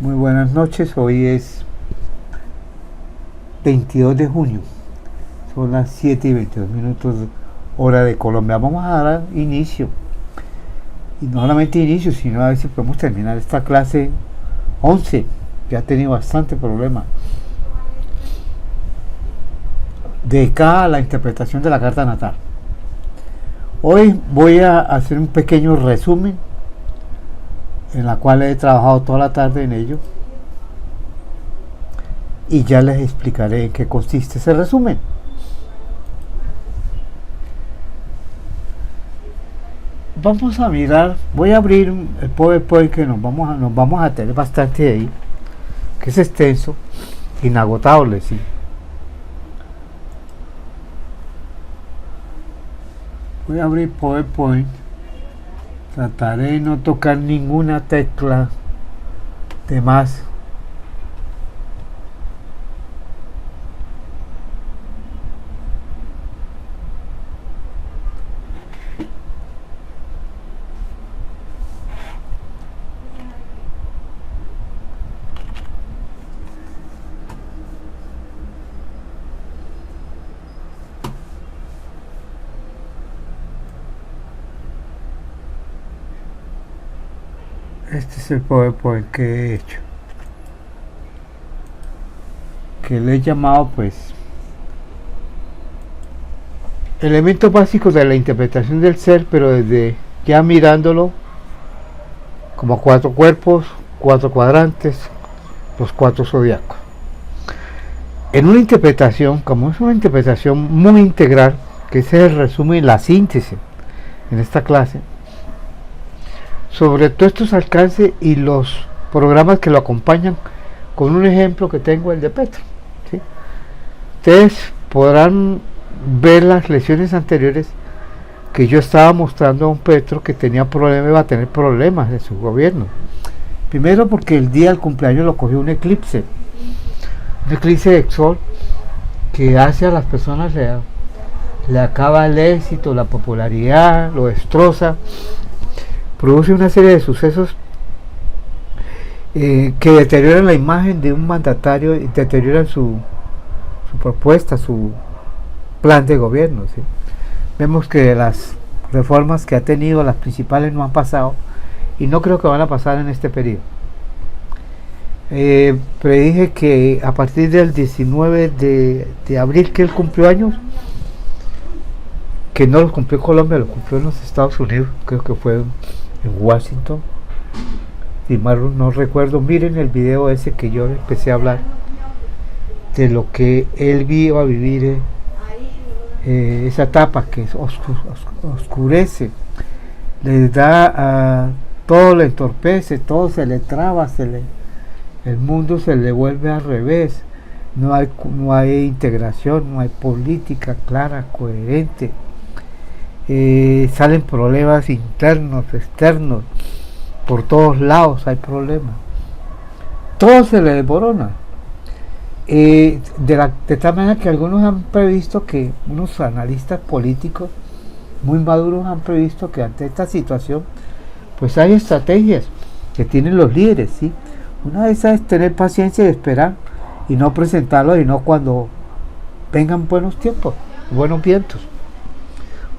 Muy buenas noches, hoy es 22 de junio, son las 7:22 hora de Colombia. Vamos a dar inicio, y no solamente inicio, sino a ver si podemos terminar esta clase 11, que ha tenido bastante problema, dedicada a la interpretación de la carta natal. Hoy voy a hacer un pequeño resumen, en la cual he trabajado toda la tarde en ello, y ya les explicaré en qué consiste ese resumen. Vamos a mirar, voy a abrir el PowerPoint que nos vamos a tener bastante ahí, que es extenso, inagotable, sí. Voy a abrir PowerPoint, trataré de no tocar ninguna tecla de más. Este es el PowerPoint que he hecho, que le he llamado pues elementos básicos de la interpretación del ser, pero desde ya mirándolo como 4 cuerpos, 4 cuadrantes, los 4 zodiacos. En una interpretación, como es una interpretación muy integral, que ese es el resumen, la síntesis en esta clase, sobre todos estos alcances y los programas que lo acompañan, con un ejemplo que tengo, el de Petro, ¿sí? Ustedes podrán ver las lecciones anteriores que yo estaba mostrando a un Petro que tenía problemas, iba a tener problemas en su gobierno. Primero porque el día del cumpleaños lo cogió un eclipse de sol, que hace a las personas le acaba el éxito, la popularidad, lo destroza, produce una serie de sucesos que deterioran la imagen de un mandatario y deterioran su propuesta, su plan de gobierno, ¿sí? Vemos que las reformas que ha tenido, las principales, no han pasado, y no creo que van a pasar en este periodo. Predije que a partir del 19 de abril, que él cumplió años, que no lo cumplió en Colombia, lo cumplió en los Estados Unidos, creo que fue en Washington, si mal no recuerdo. Miren el video ese que yo empecé a hablar de lo que él iba a vivir, esa etapa que oscurece, le da todo, le entorpece, todo se le traba, el mundo se le vuelve al revés, no hay integración, no hay política clara, coherente, salen problemas internos, externos, por todos lados hay problemas, todo se le desborona. De tal manera que algunos han previsto, que unos analistas políticos muy maduros han previsto que ante esta situación pues hay estrategias que tienen los líderes, ¿sí? Una de esas es tener paciencia y esperar, y no presentarlo, y no cuando vengan buenos tiempos, buenos vientos,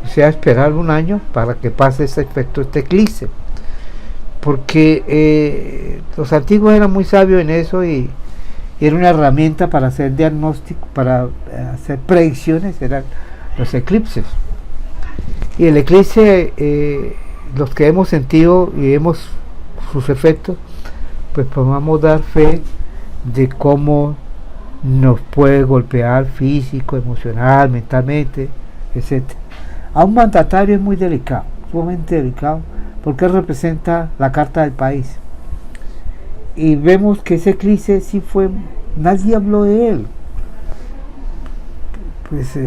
o sea, esperar un año para que pase ese efecto, este eclipse, porque los antiguos eran muy sabios en eso, y era una herramienta para hacer diagnóstico, para hacer predicciones, eran los eclipses. Y el eclipse, los que hemos sentido y vemos sus efectos, pues podemos dar fe de cómo nos puede golpear físico, emocional, mentalmente, etc. A un mandatario es muy delicado, sumamente delicado, porque representa la carta del país. Y vemos que ese eclipse sí fue, nadie habló de él, pues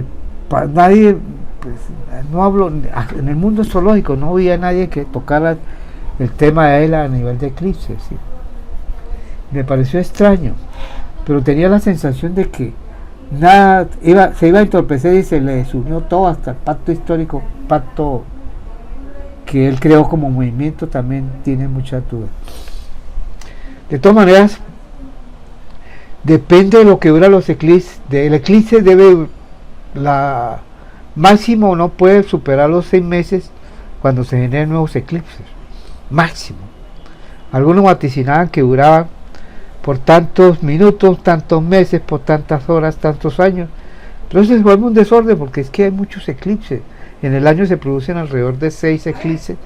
nadie, pues, no habló en el mundo astrológico, no había nadie que tocara el tema de él a nivel de eclipse, ¿sí? Me pareció extraño, pero tenía la sensación de que nada se iba a entorpecer, y se le desunió todo, hasta el pacto histórico, pacto que él creó como movimiento, también tiene muchas dudas. De todas maneras, depende de lo que dura los eclipses. El eclipse debe, la máximo no puede superar los 6 meses cuando se generen nuevos eclipses. Máximo. Algunos vaticinaban que duraban por tantos minutos, tantos meses, por tantas horas, tantos años. Entonces se vuelve un desorden porque es que hay muchos eclipses. En el año se producen alrededor de 6 eclipses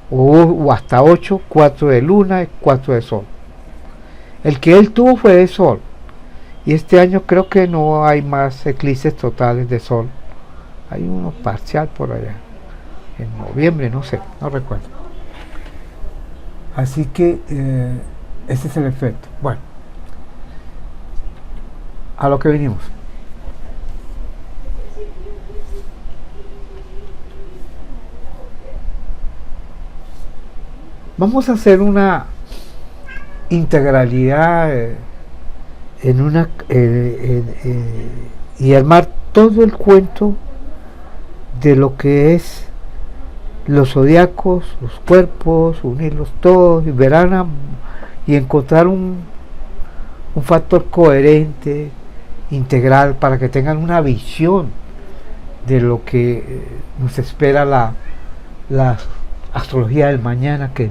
o hasta 8, 4 de luna y 4 de sol. El que él tuvo fue de sol, y este año creo que no hay más eclipses totales de sol. Hay uno parcial por allá en noviembre, no sé, no recuerdo. Así que ese es el efecto. Bueno, a lo que venimos. Vamos a hacer una integralidad y armar todo el cuento de lo que es los zodiacos, los cuerpos, unirlos todos y encontrar un factor coherente, integral, para que tengan una visión de lo que nos espera la astrología del mañana, que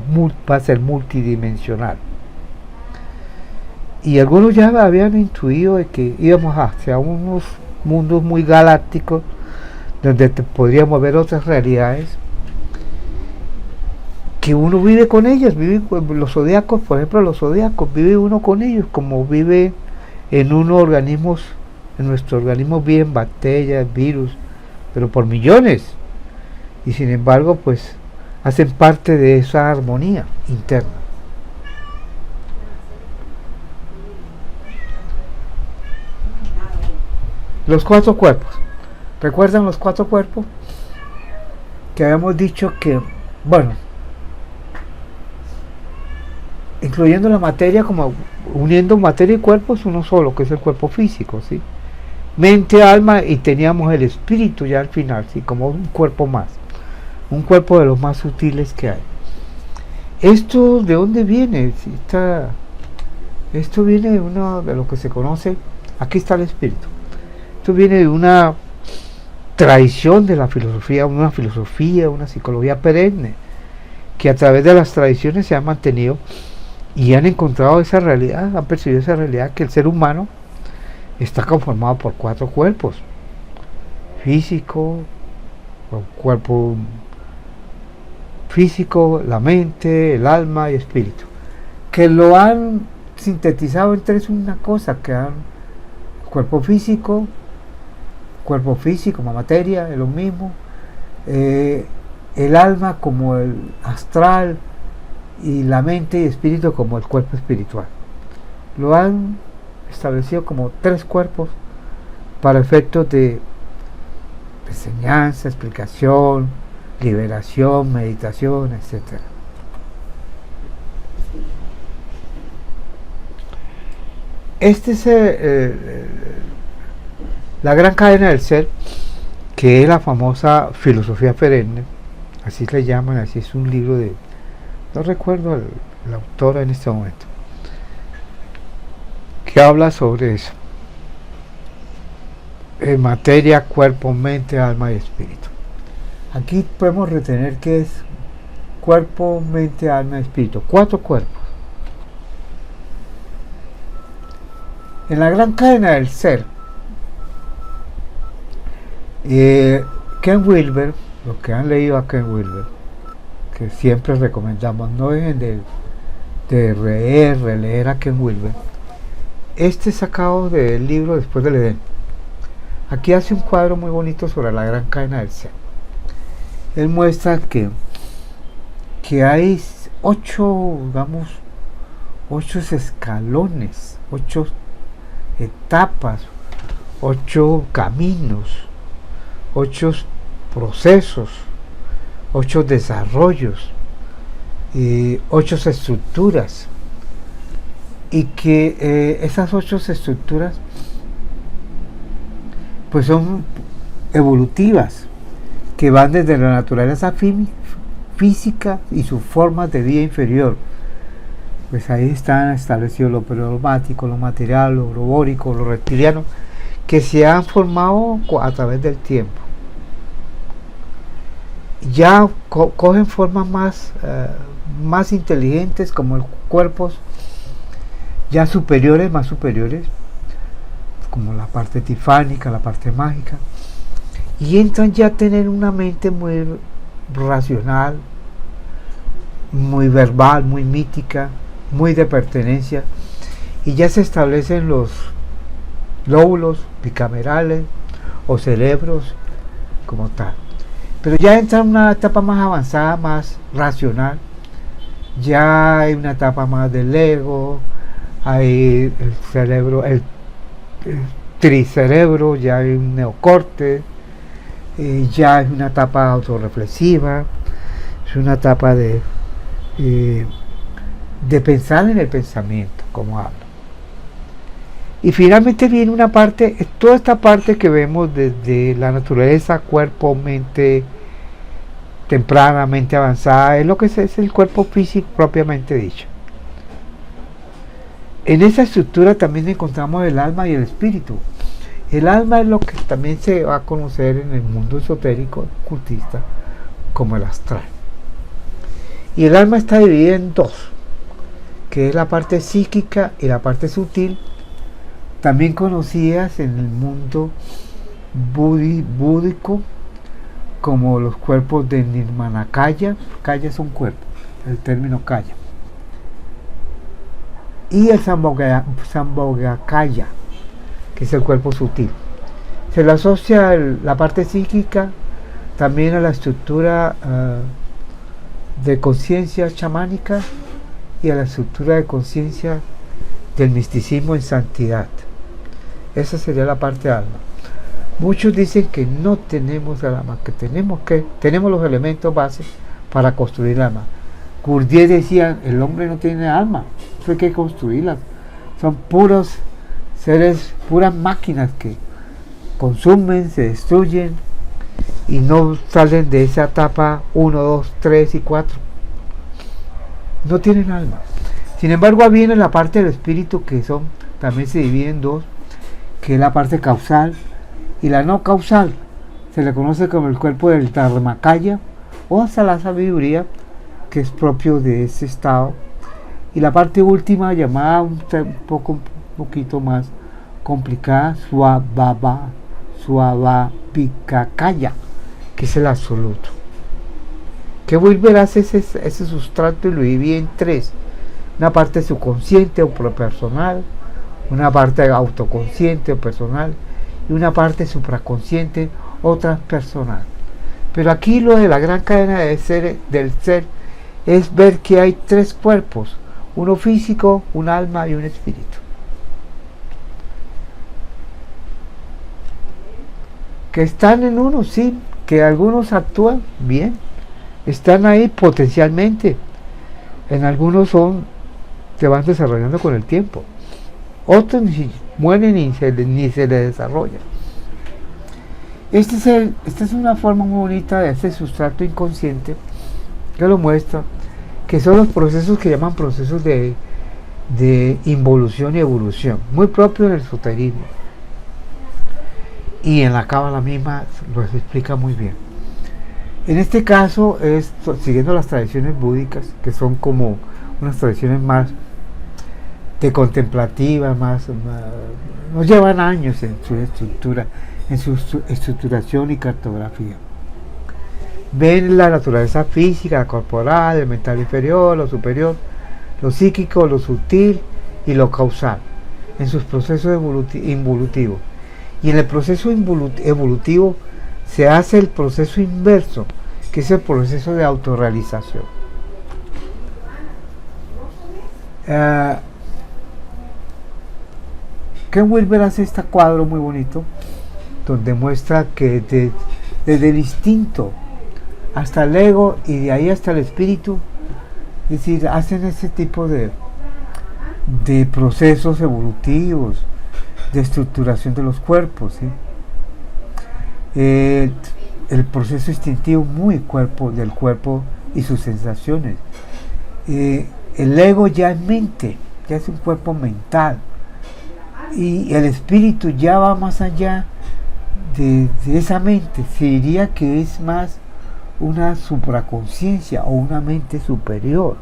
va a ser multidimensional. Y algunos ya habían intuido de que íbamos hacia unos mundos muy galácticos, donde podríamos ver otras realidades, que uno vive con ellas, vive con los zodiacos. Por ejemplo, los zodiacos, vive uno con ellos, como vive en unos organismos, en nuestro organismo viven bacterias, virus, pero por millones, y sin embargo, pues, hacen parte de esa armonía interna. Los 4 cuerpos. ¿Recuerdan los 4 cuerpos? Que habíamos dicho que, bueno, incluyendo la materia, como uniendo materia y cuerpo, es uno solo, que es el cuerpo físico, ¿sí? Mente, alma, y teníamos el espíritu ya al final, ¿sí? Como un cuerpo más. Un cuerpo de los más sutiles que hay. ¿Esto de dónde viene? Esto viene de lo que se conoce, aquí está el espíritu. Esto viene de una tradición de la filosofía, una psicología perenne, que a través de las tradiciones se ha mantenido y han encontrado esa realidad, han percibido esa realidad, que el ser humano está conformado por 4 cuerpos: físico, un cuerpo físico, la mente, el alma y espíritu, que lo han sintetizado en 3 una cosa, que han cuerpo físico, como materia, es lo mismo, el alma como el astral, y la mente y espíritu como el cuerpo espiritual. Lo han establecido como 3 cuerpos para efectos de enseñanza, explicación, liberación, meditación, etc. Este es la gran cadena del ser, que es la famosa filosofía perenne, así le llaman, así es un libro de, no recuerdo el autor en este momento, que habla sobre eso: materia, cuerpo, mente, alma y espíritu. Aquí podemos retener que es cuerpo, mente, alma y espíritu, 4 cuerpos. En la gran cadena del ser, Ken Wilber, los que han leído a Ken Wilber, que siempre recomendamos, no dejen de releer a Ken Wilber. Este es sacado del libro Después del Edén. Aquí hace un cuadro muy bonito sobre la gran cadena del ser. Él muestra que hay 8 escalones, 8 etapas, 8 caminos, 8 procesos, 8 desarrollos, 8 estructuras, y que esas 8 estructuras pues son evolutivas, que van desde la naturaleza física y sus formas de vida inferior, pues ahí están establecidos lo prerromático, lo material, lo robórico, lo reptiliano, que se han formado a través del tiempo. Ya cogen formas más inteligentes, como cuerpos ya superiores, más superiores, como la parte tifánica, la parte mágica, y entran ya a tener una mente muy racional, muy verbal, muy mítica, muy de pertenencia, y ya se establecen los lóbulos bicamerales o cerebros como tal. Pero ya entra en una etapa más avanzada, más racional. Ya hay una etapa más del ego, hay el cerebro, el tricerebro, ya hay un neocorte, ya es una etapa autorreflexiva, es una etapa de pensar en el pensamiento, como hablo. Y finalmente viene una parte, toda esta parte que vemos desde la naturaleza, cuerpo, mente temprana, mente avanzada, es lo que es el cuerpo físico propiamente dicho. En esa estructura también encontramos el alma y el espíritu. El alma es lo que también se va a conocer en el mundo esotérico, ocultista, como el astral. Y el alma está dividida en dos, que es la parte psíquica y la parte sutil, también conocidas en el mundo búdico como los cuerpos de Nirmanakaya. Kaya es un cuerpo, el término Kaya. Y el Sambhogakaya, que es el cuerpo sutil. Se le asocia la parte psíquica también a la estructura de conciencia chamánica y a la estructura de conciencia del misticismo en santidad. Esa sería la parte alma. Muchos dicen que no tenemos el alma, que tenemos los elementos bases para construir el alma. Gurdjieff decía, el hombre no tiene alma, eso hay que construirlas. Son puros seres, puras máquinas que consumen, se destruyen y no salen de esa etapa 1, 2, 3 y 4. No tienen alma. Sin embargo, viene la parte del espíritu, que también se divide en dos, que es la parte causal y la no causal. Se le conoce como el cuerpo del Dharmakaya o hasta la sabiduría, que es propio de ese estado. Y la parte última, llamada un poquito más complicada, Swabhavipakaya, que es el absoluto. Que Wilber hace ese sustrato y lo divide en tres: una parte subconsciente o personal, una parte autoconsciente o personal y una parte supraconsciente o transpersonal. Pero aquí lo de la gran cadena del ser es ver que hay tres cuerpos: uno físico, un alma y un espíritu, que están en uno, sí, que algunos actúan bien, están ahí potencialmente, en algunos se van desarrollando con el tiempo, otros mueren ni se les desarrolla. Esta es una forma muy bonita de ese sustrato inconsciente que lo muestra, que son los procesos que llaman procesos de involución y evolución, muy propio del esoterismo, y en la Cábala misma lo explica muy bien. En este caso, siguiendo las tradiciones búdicas, que son como unas tradiciones más de contemplativa, nos llevan años en su estructura, en su estructuración y cartografía. Ven la naturaleza física, corporal, el mental inferior, lo superior, lo psíquico, lo sutil y lo causal, en sus procesos involutivos. Y en el proceso evolutivo se hace el proceso inverso, que es el proceso de autorrealización. Ken Wilber hace este cuadro muy bonito, donde muestra que desde el instinto hasta el ego y de ahí hasta el espíritu, es decir, hacen ese tipo de procesos evolutivos, de estructuración de los cuerpos, ¿sí? El proceso instintivo muy del cuerpo y sus sensaciones. El ego ya es mente, ya es un cuerpo mental. Y el espíritu ya va más allá de esa mente. Se diría que es más una supraconciencia o una mente superior.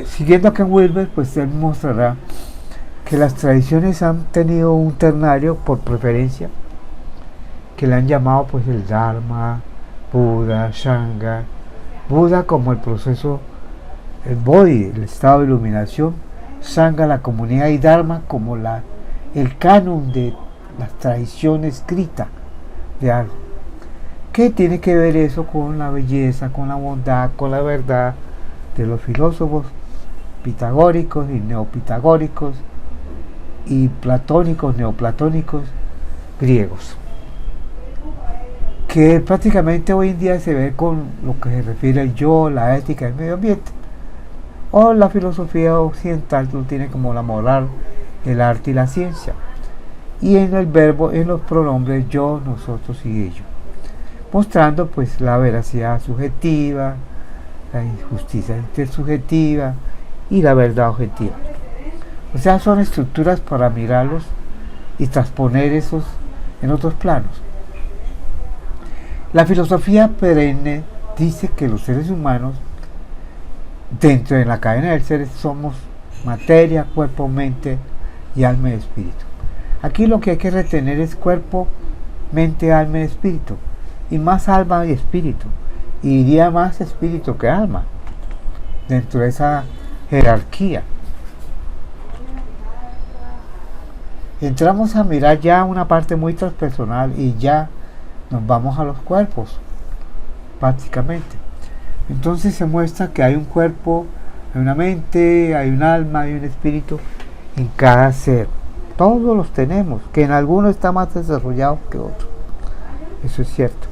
Siguiendo a Ken Wilber, pues él mostrará que las tradiciones han tenido un ternario por preferencia, que le han llamado pues el Dharma, Buda, Sangha. Buda como el proceso, el Bodhi, el estado de iluminación, Sangha la comunidad y Dharma como el canon de la tradición escrita de algo. ¿Qué tiene que ver eso con la belleza, con la bondad, con la verdad de los filósofos pitagóricos y neopitagóricos y platónicos, neoplatónicos griegos? Que prácticamente hoy en día se ve con lo que se refiere al yo, la ética, el medio ambiente. O la filosofía occidental lo tiene como la moral, el arte y la ciencia. Y en el verbo, en los pronombres yo, nosotros y ellos. Mostrando pues la veracidad subjetiva, la injusticia intersubjetiva y la verdad objetiva. O sea, son estructuras para mirarlos y transponer esos en otros planos. La filosofía perenne dice que los seres humanos, dentro de la cadena del ser, somos materia, cuerpo, mente y alma y espíritu. Aquí lo que hay que retener es cuerpo, mente, alma y espíritu, y más alma y espíritu, y diría más espíritu que alma, dentro de esa jerarquía. Entramos a mirar ya una parte muy transpersonal y ya nos vamos a los cuerpos, prácticamente. Entonces se muestra que hay un cuerpo, hay una mente, hay un alma, hay un espíritu en cada ser. Todos los tenemos, que en algunos está más desarrollado que otros. Eso es cierto.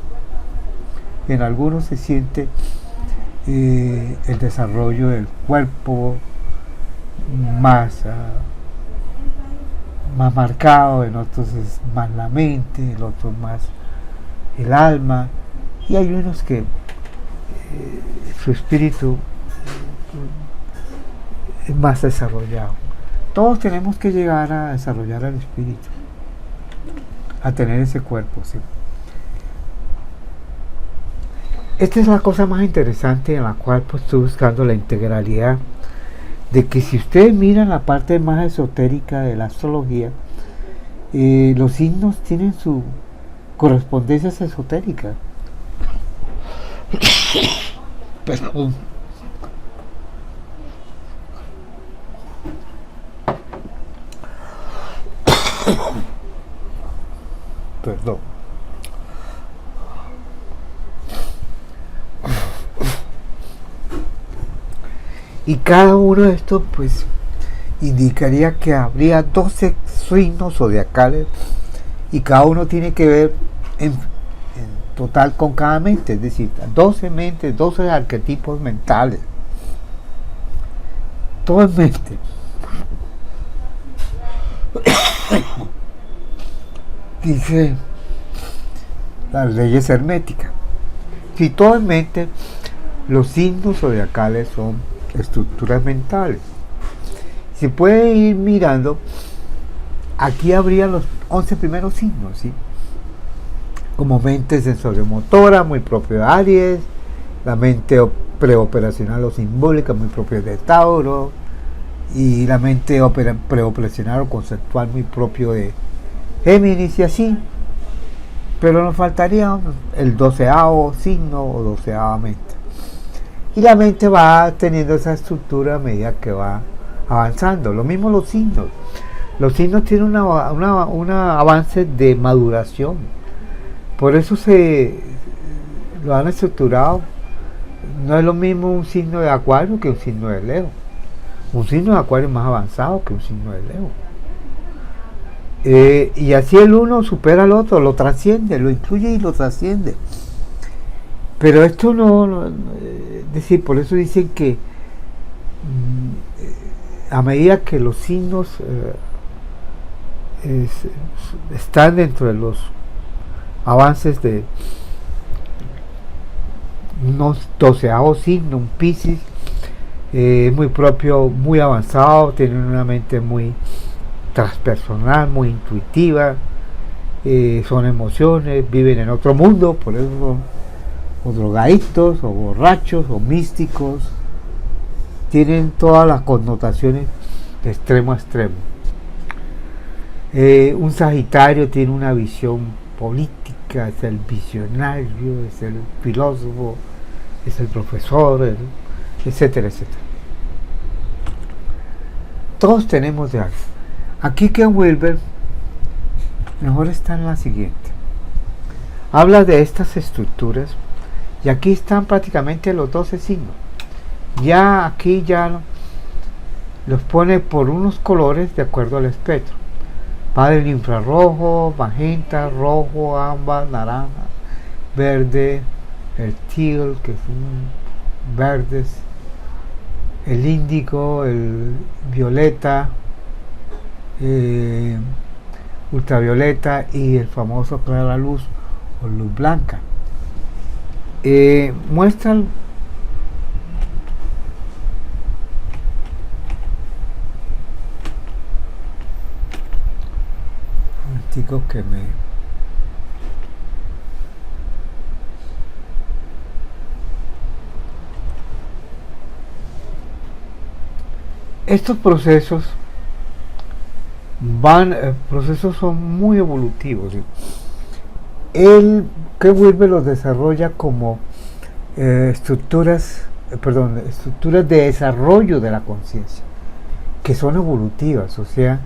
En algunos se siente el desarrollo del cuerpo más marcado, en otros es más la mente, en otros más el alma, y hay unos que su espíritu es más desarrollado. Todos tenemos que llegar a desarrollar el espíritu, a tener ese cuerpo, ¿sí? Esta es la cosa más interesante en la cual pues estoy buscando la integralidad, de que si ustedes miran la parte más esotérica de la astrología, los signos tienen su correspondencias esotéricas. Perdón. Perdón. Y cada uno de estos pues indicaría que habría 12 signos zodiacales y cada uno tiene que ver en total con cada mente, es decir, 12 mentes, 12 arquetipos mentales. Todo es mente. Dice las leyes herméticas. Si todo es mente, los signos zodiacales son estructuras mentales. Se puede ir mirando, aquí habría los 11 primeros signos, ¿sí? Como mente sensoriomotora, muy propio de Aries, la mente preoperacional o simbólica, muy propio de Tauro, y la mente preoperacional o conceptual, muy propio de Géminis, y así. Pero nos faltaría el 12avo signo o 12ava mente. Y la mente va teniendo esa estructura a medida que va avanzando. Lo mismo los signos. Los signos tienen un avance de maduración. Por eso se lo han estructurado. No es lo mismo un signo de Acuario que un signo de Leo. Un signo de Acuario es más avanzado que un signo de Leo. Y así el uno supera al otro, lo trasciende, lo incluye y lo trasciende. Pero esto no es decir, por eso dicen que a medida que los signos están dentro de los avances de un 12avo signo, un Piscis, muy propio, muy avanzado, tienen una mente muy transpersonal, muy intuitiva, son emociones, viven en otro mundo, por eso son o drogaditos, o borrachos, o místicos, tienen todas las connotaciones de extremo a extremo. Un Sagitario tiene una visión política, es el visionario, es el filósofo, es el profesor, etcétera, etcétera. Todos tenemos de algo. Aquí Ken Wilber mejor está en la siguiente. Habla de estas estructuras y aquí están prácticamente los 12 signos. Ya aquí ya los pone por unos colores de acuerdo al espectro. Va del infrarrojo, magenta, rojo, ámbar, naranja, verde, el teal, que son verdes, el índigo, el violeta, ultravioleta y el famoso clara luz o luz blanca. Muestran que estos procesos procesos son muy evolutivos. Él, que Wilber los desarrolla como estructuras de desarrollo de la conciencia, que son evolutivas, o sea,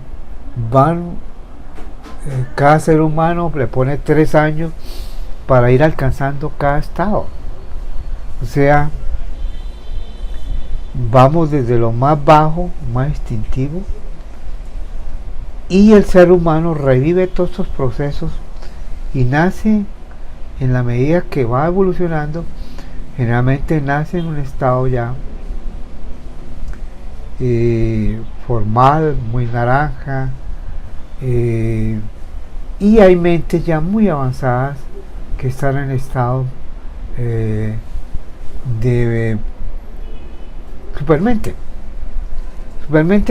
cada ser humano le pone 3 años para ir alcanzando cada estado. O sea, vamos desde lo más bajo, más instintivo, y el ser humano revive todos estos procesos y nace en la medida que va evolucionando. Generalmente nace en un estado ya formal, muy naranja, y hay mentes ya muy avanzadas que están en estado de supermente.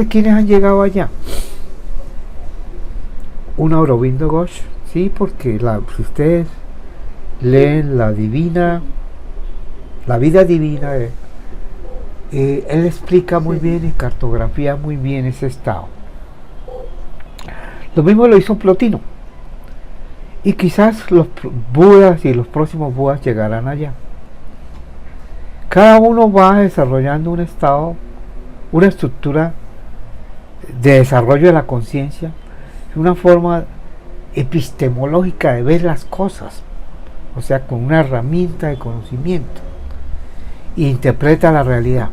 ¿Quiénes han llegado allá? Un Aurobindo Ghosh, sí, porque si ustedes leen la vida divina, él explica muy bien y cartografía muy bien ese estado. Lo mismo lo hizo Plotino, y quizás los Budas y los próximos Budas llegarán allá. Cada uno va desarrollando un estado, una estructura de desarrollo de la conciencia, una forma epistemológica de ver las cosas, o sea, con una herramienta de conocimiento, e interpreta la realidad.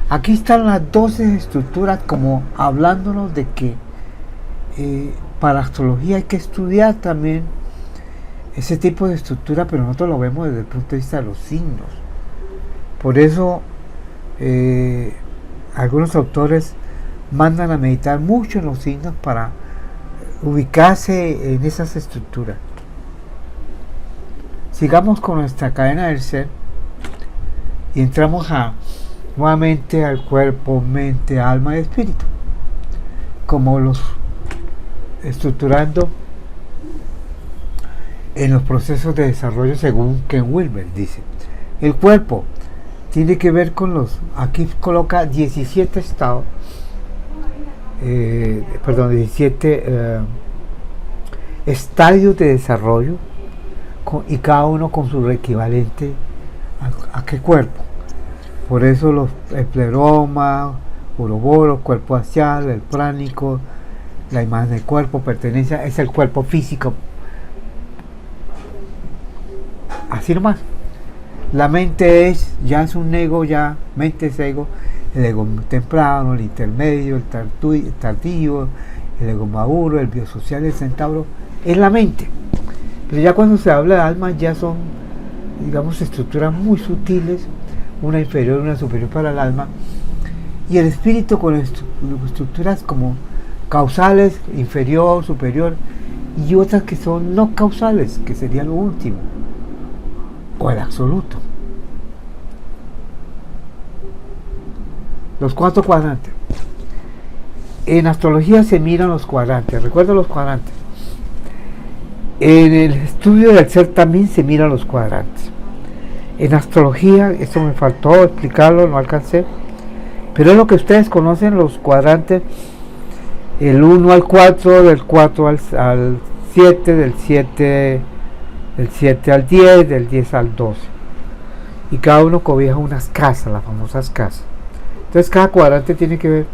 Aquí están las 12 estructuras, como hablándonos de que para astrología hay que estudiar también ese tipo de estructura, pero nosotros lo vemos desde el punto de vista de los signos. Por eso algunos autores mandan a meditar mucho en los signos para ubicarse en esas estructuras. Sigamos con nuestra cadena del ser y entramos nuevamente al cuerpo, mente, alma y espíritu, como los estructurando en los procesos de desarrollo según Ken Wilber. Dice, el cuerpo tiene que ver con aquí coloca 17 estados, 17 estadios de desarrollo, y cada uno con su equivalente a qué cuerpo. Por eso el pleroma, uroboros, cuerpo axial, el pránico, la imagen del cuerpo, pertenencia, es el cuerpo físico. Así nomás. La mente ya es un ego, mente es ego, el ego temprano, el intermedio, el tardío, el ego maduro, el biosocial, el centauro, es la mente. Pero ya cuando se habla de alma ya son, digamos, estructuras muy sutiles, una inferior y una superior para el alma, y el espíritu con estructuras como causales, inferior, superior, y otras que son no causales, que sería lo último, o el absoluto. Los 4 cuadrantes. En astrología se miran los cuadrantes, recuerda los cuadrantes. En el estudio del ser también se miran los cuadrantes. En astrología, esto me faltó explicarlo, no alcancé, pero es lo que ustedes conocen, los cuadrantes, el 1 al 4, del 4 al 7, del 7 al 10, del 10 al 12. Y cada uno cobija unas casas, las famosas casas. Entonces cada cuadrante tiene que ver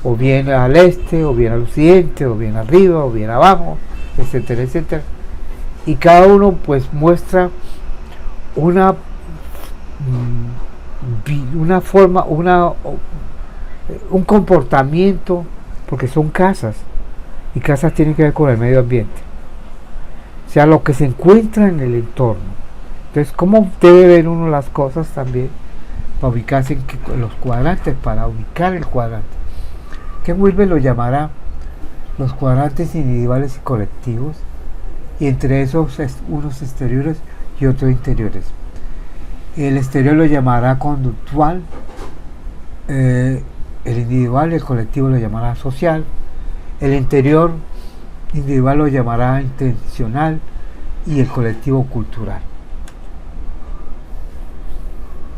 o bien al este, o bien al occidente, o bien arriba, o bien abajo, etcétera, etcétera. Y cada uno pues muestra una forma, un comportamiento, porque son casas, y casas tienen que ver con el medio ambiente, o sea, lo que se encuentra en el entorno. Entonces, ¿cómo debe ver uno las cosas también para ubicarse en los cuadrantes, para ubicar el cuadrante? Que Wilber lo llamará los cuadrantes individuales y colectivos, y entre esos unos exteriores y otros interiores. El exterior lo llamará conductual, el individual y el colectivo lo llamará social, el interior individual lo llamará intencional y el colectivo cultural.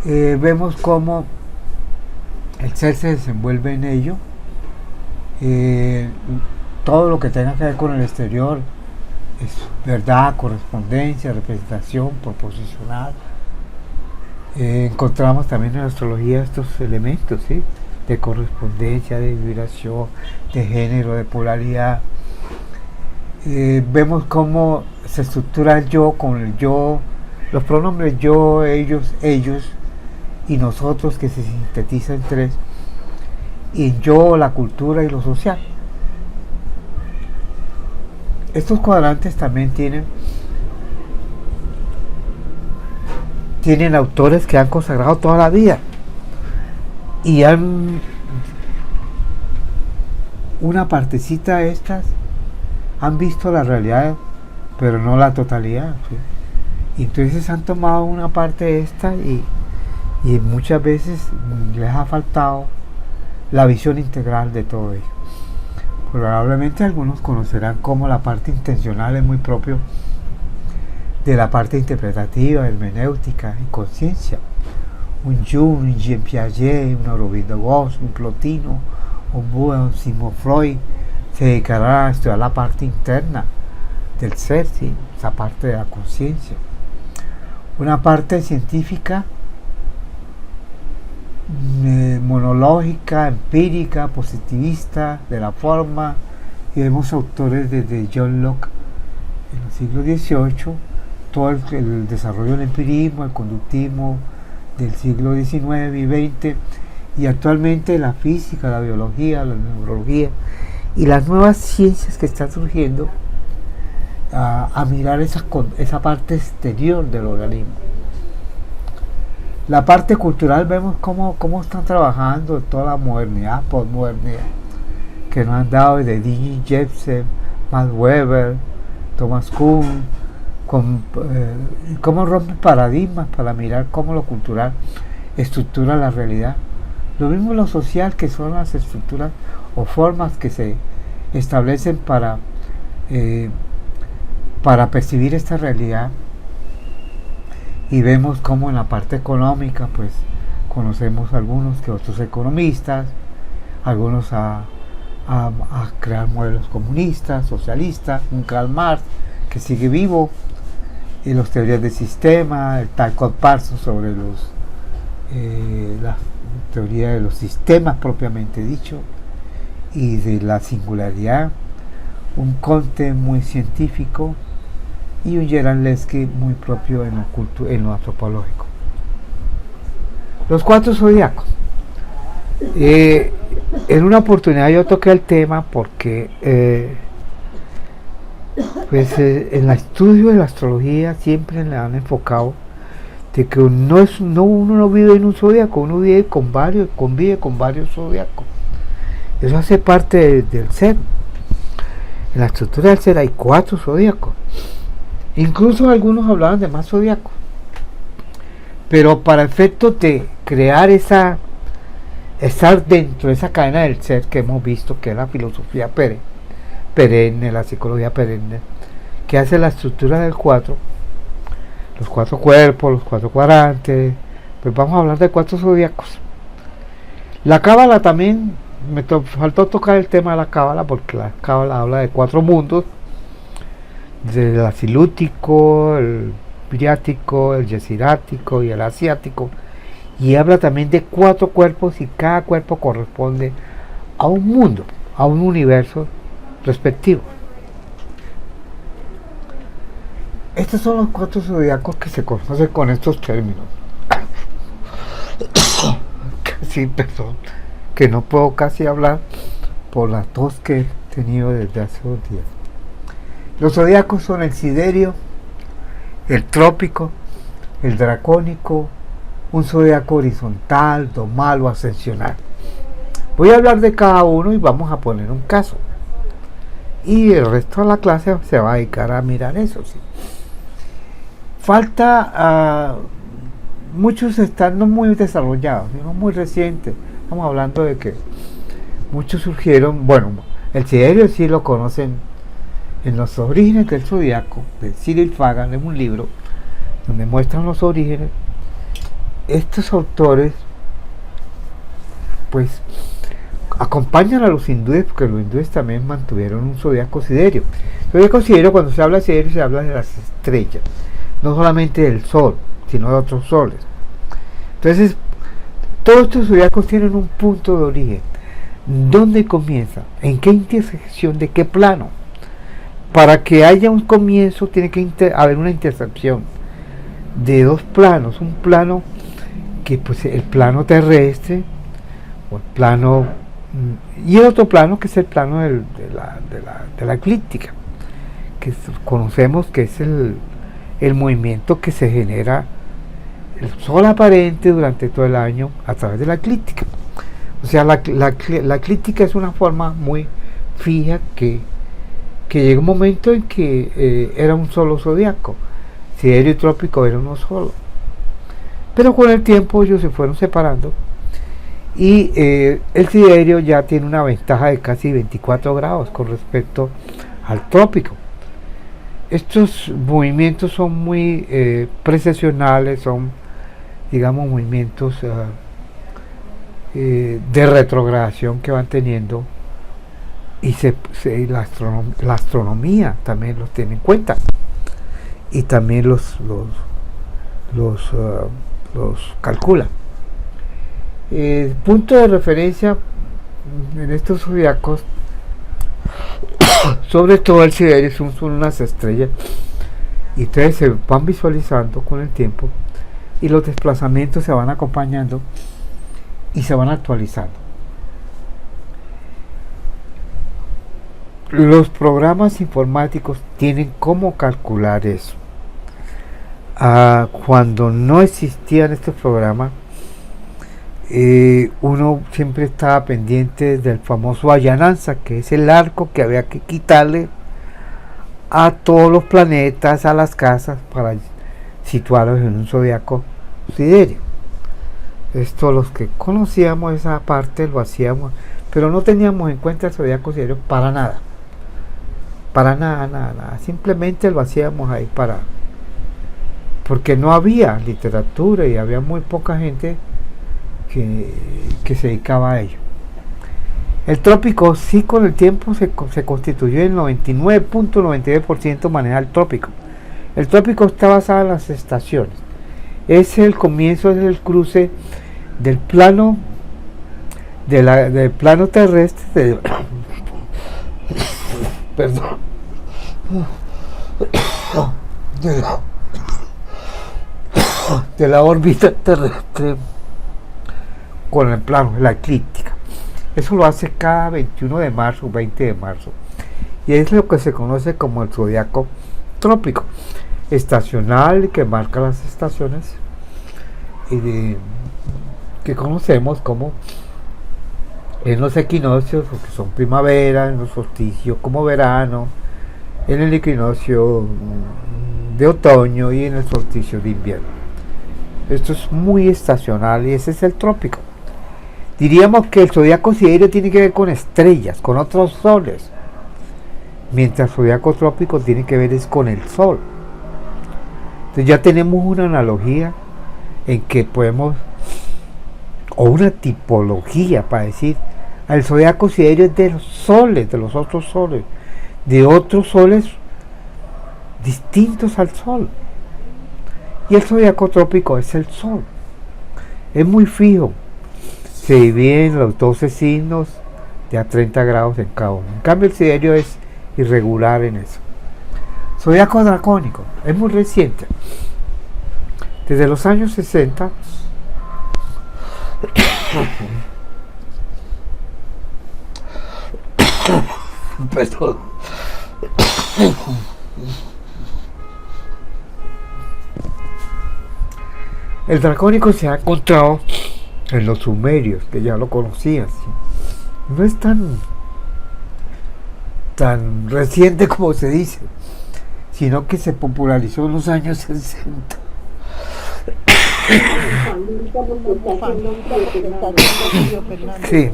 Vemos cómo el ser se desenvuelve en ello. Todo lo que tenga que ver con el exterior es verdad, correspondencia, representación, proposicional. Encontramos también en la astrología estos elementos, ¿sí? De correspondencia, de vibración, de género, de polaridad. Vemos cómo se estructura el yo con el yo, los pronombres yo, ellos y nosotros, que se sintetiza en 3, y en yo, la cultura y lo social. Estos cuadrantes también tienen autores que han consagrado toda la vida y han una partecita de estas han visto la realidad, pero no la totalidad, ¿sí? Y entonces han tomado una parte de esta y muchas veces les ha faltado la visión integral de todo ello. Probablemente algunos conocerán cómo la parte intencional es muy propio de la parte interpretativa, hermenéutica y conciencia. Un Jung, un Jean Piaget, un Aurobindo Ghosh, un Plotino, un Buddha, un Sigmund Freud se dedicará a estudiar la parte interna del ser, ¿sí? Esa parte de la conciencia. Una parte científica, monológica, empírica, positivista, de la forma, y vemos autores desde John Locke en el siglo XVIII, todo el desarrollo del empirismo, el conductismo del siglo XIX y XX, y actualmente la física, la biología, la neurología y las nuevas ciencias que están surgiendo a mirar esa parte exterior del organismo. La parte cultural, vemos cómo están trabajando toda la modernidad, posmodernidad, que nos han dado desde D.G. Jepsen, Max Weber, Thomas Kuhn, cómo rompen paradigmas para mirar cómo lo cultural estructura la realidad. Lo mismo lo social, que son las estructuras o formas que se establecen para percibir esta realidad. Y vemos cómo en la parte económica pues conocemos algunos que otros economistas, algunos a crear modelos comunistas, socialistas, un Karl Marx que sigue vivo, y las teorías del sistema, el Talcott Parsons sobre la teoría de los sistemas propiamente dicho, y de la singularidad, un Comte muy científico, y un Gerard Lesky muy propio en lo antropológico. Los 4 zodiacos. En una oportunidad yo toqué el tema porque en el estudio de la astrología siempre le han enfocado de que uno no vive en un zodiaco, uno convive con varios zodiacos. Eso hace parte del ser. En la estructura del ser hay 4 zodíacos. Incluso algunos hablaban de más zodíacos. Pero para efectos de crear estar dentro de esa cadena del ser que hemos visto, que es la filosofía perenne, la psicología perenne, que hace la estructura del 4, los 4 cuerpos, los 4 cuadrantes, pues vamos a hablar de 4 zodíacos. La cábala también, faltó tocar el tema de la cábala, porque la cábala habla de 4 mundos, del asilútico, el briático, el yesirático y el asiático, y habla también de 4 cuerpos, y cada cuerpo corresponde a un mundo, a un universo respectivo. Estos son los 4 zodiacos que se conocen con estos términos. Sí, perdón, que no puedo casi hablar por la tos que he tenido desde hace 2 días. Los zodiacos son el siderio, el trópico, el dracónico, un zodiaco horizontal, domal o ascensional. Voy a hablar de cada uno y vamos a poner un caso. Y el resto de la clase se va a dedicar a mirar eso. ¿Sí? Falta, muchos están no muy desarrollados, sino muy recientes. Estamos hablando de que muchos surgieron, bueno, el siderio sí lo conocen en los orígenes del zodiaco, de Cyril Fagan, en un libro donde muestran los orígenes. Estos autores pues acompañan a los hindúes, porque los hindúes también mantuvieron un zodiaco siderio. Zodiaco siderio, cuando se habla de siderio, se habla de las estrellas, no solamente del sol, sino de otros soles. Entonces, todos estos zodiacos tienen un punto de origen. ¿Dónde comienza? ¿En qué intersección? ¿De qué plano? Para que haya un comienzo tiene que haber una intersección de 2 planos. Un plano que pues el plano terrestre, o el plano, y el otro plano que es el plano de la eclíptica, que conocemos que es el movimiento que se genera el sol aparente durante todo el año a través de la eclíptica. O sea, la eclíptica es una forma muy fija que llega un momento en que era un solo zodiaco, siderio y trópico era uno solo, pero con el tiempo ellos se fueron separando y el siderio ya tiene una ventaja de casi 24 grados con respecto al trópico. Estos movimientos son muy precesionales, son, digamos, movimientos de retrogradación que van teniendo, y la astronomía también los tiene en cuenta, y también los calcula. Punto de referencia en estos zodiacos, sobre todo el siderio, son unas estrellas, y ustedes se van visualizando con el tiempo, y los desplazamientos se van acompañando y se van actualizando. Los programas informáticos tienen cómo calcular eso. Cuando no existían estos programas, uno siempre estaba pendiente del famoso allananza, que es el arco que había que quitarle a todos los planetas, a las casas, para situarlos en un zodiaco siderio. Esto, los que conocíamos esa parte, lo hacíamos, pero no teníamos en cuenta el zodiaco siderio para nada. Para nada. Simplemente lo hacíamos ahí porque no había literatura y había muy poca gente que se dedicaba a ello. El trópico sí, con el tiempo se constituyó, el 99.99% maneja el trópico. El trópico está basado en las estaciones. Es el comienzo, es el cruce del plano del plano terrestre perdón, de la órbita terrestre con el plano, la eclíptica. Eso lo hace cada 21 de marzo, 20 de marzo. Y es lo que se conoce como el zodiaco trópico, estacional, que marca las estaciones, y que conocemos como en los equinoccios, que son primavera, en los solsticios como verano, en el equinoccio de otoño y en el solsticio de invierno. Esto es muy estacional y ese es el trópico. Diríamos que el zodiaco siderio tiene que ver con estrellas, con otros soles, mientras el zodiaco trópico tiene que ver es con el sol. Entonces ya tenemos una analogía en que podemos, o una tipología para decir, el zodiaco siderio es de los soles, de los otros soles, de otros soles distintos al sol. Y el zodiaco trópico es el sol. Es muy fijo. Se divide en los 12 signos de a 30 grados en cada uno. En cambio el siderio es irregular en eso. Zodiaco dracónico. Es muy reciente. Desde los años 60 perdón. El dracónico se ha encontrado en los sumerios, que ya lo conocían. ¿Sí? No es tan reciente como se dice, sino que se popularizó en los años 60. Sí,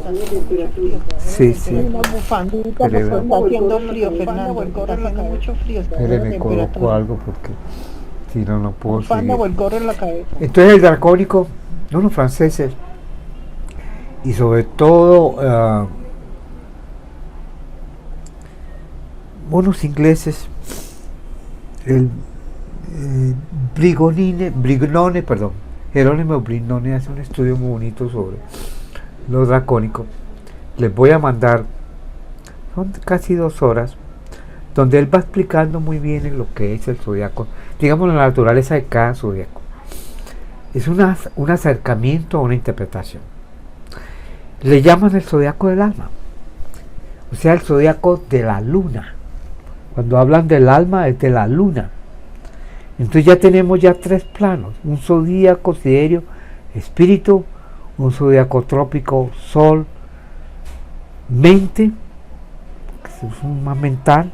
sí, sí. Una bufandita, porque está haciendo frío, Fernando, el gorro está haciendo mucho frío. Me coloco algo porque si no, no puedo seguir. O el gorro en la cabeza. Entonces el dracónico, no los franceses, y sobre todo unos ingleses, el Brignone, Jerónimo Brignone hace un estudio muy bonito sobre los dracónicos. Les voy a mandar, son casi 2 horas, donde él va explicando muy bien en lo que es el zodiaco, digamos la naturaleza de cada zodiaco. Es un acercamiento a una interpretación. Le llaman el zodiaco del alma, o sea, el zodiaco de la luna. Cuando hablan del alma es de la luna. Entonces ya tenemos 3 planos: un zodíaco siderio, espíritu; un zodíaco trópico, sol, mente, que es un más mental;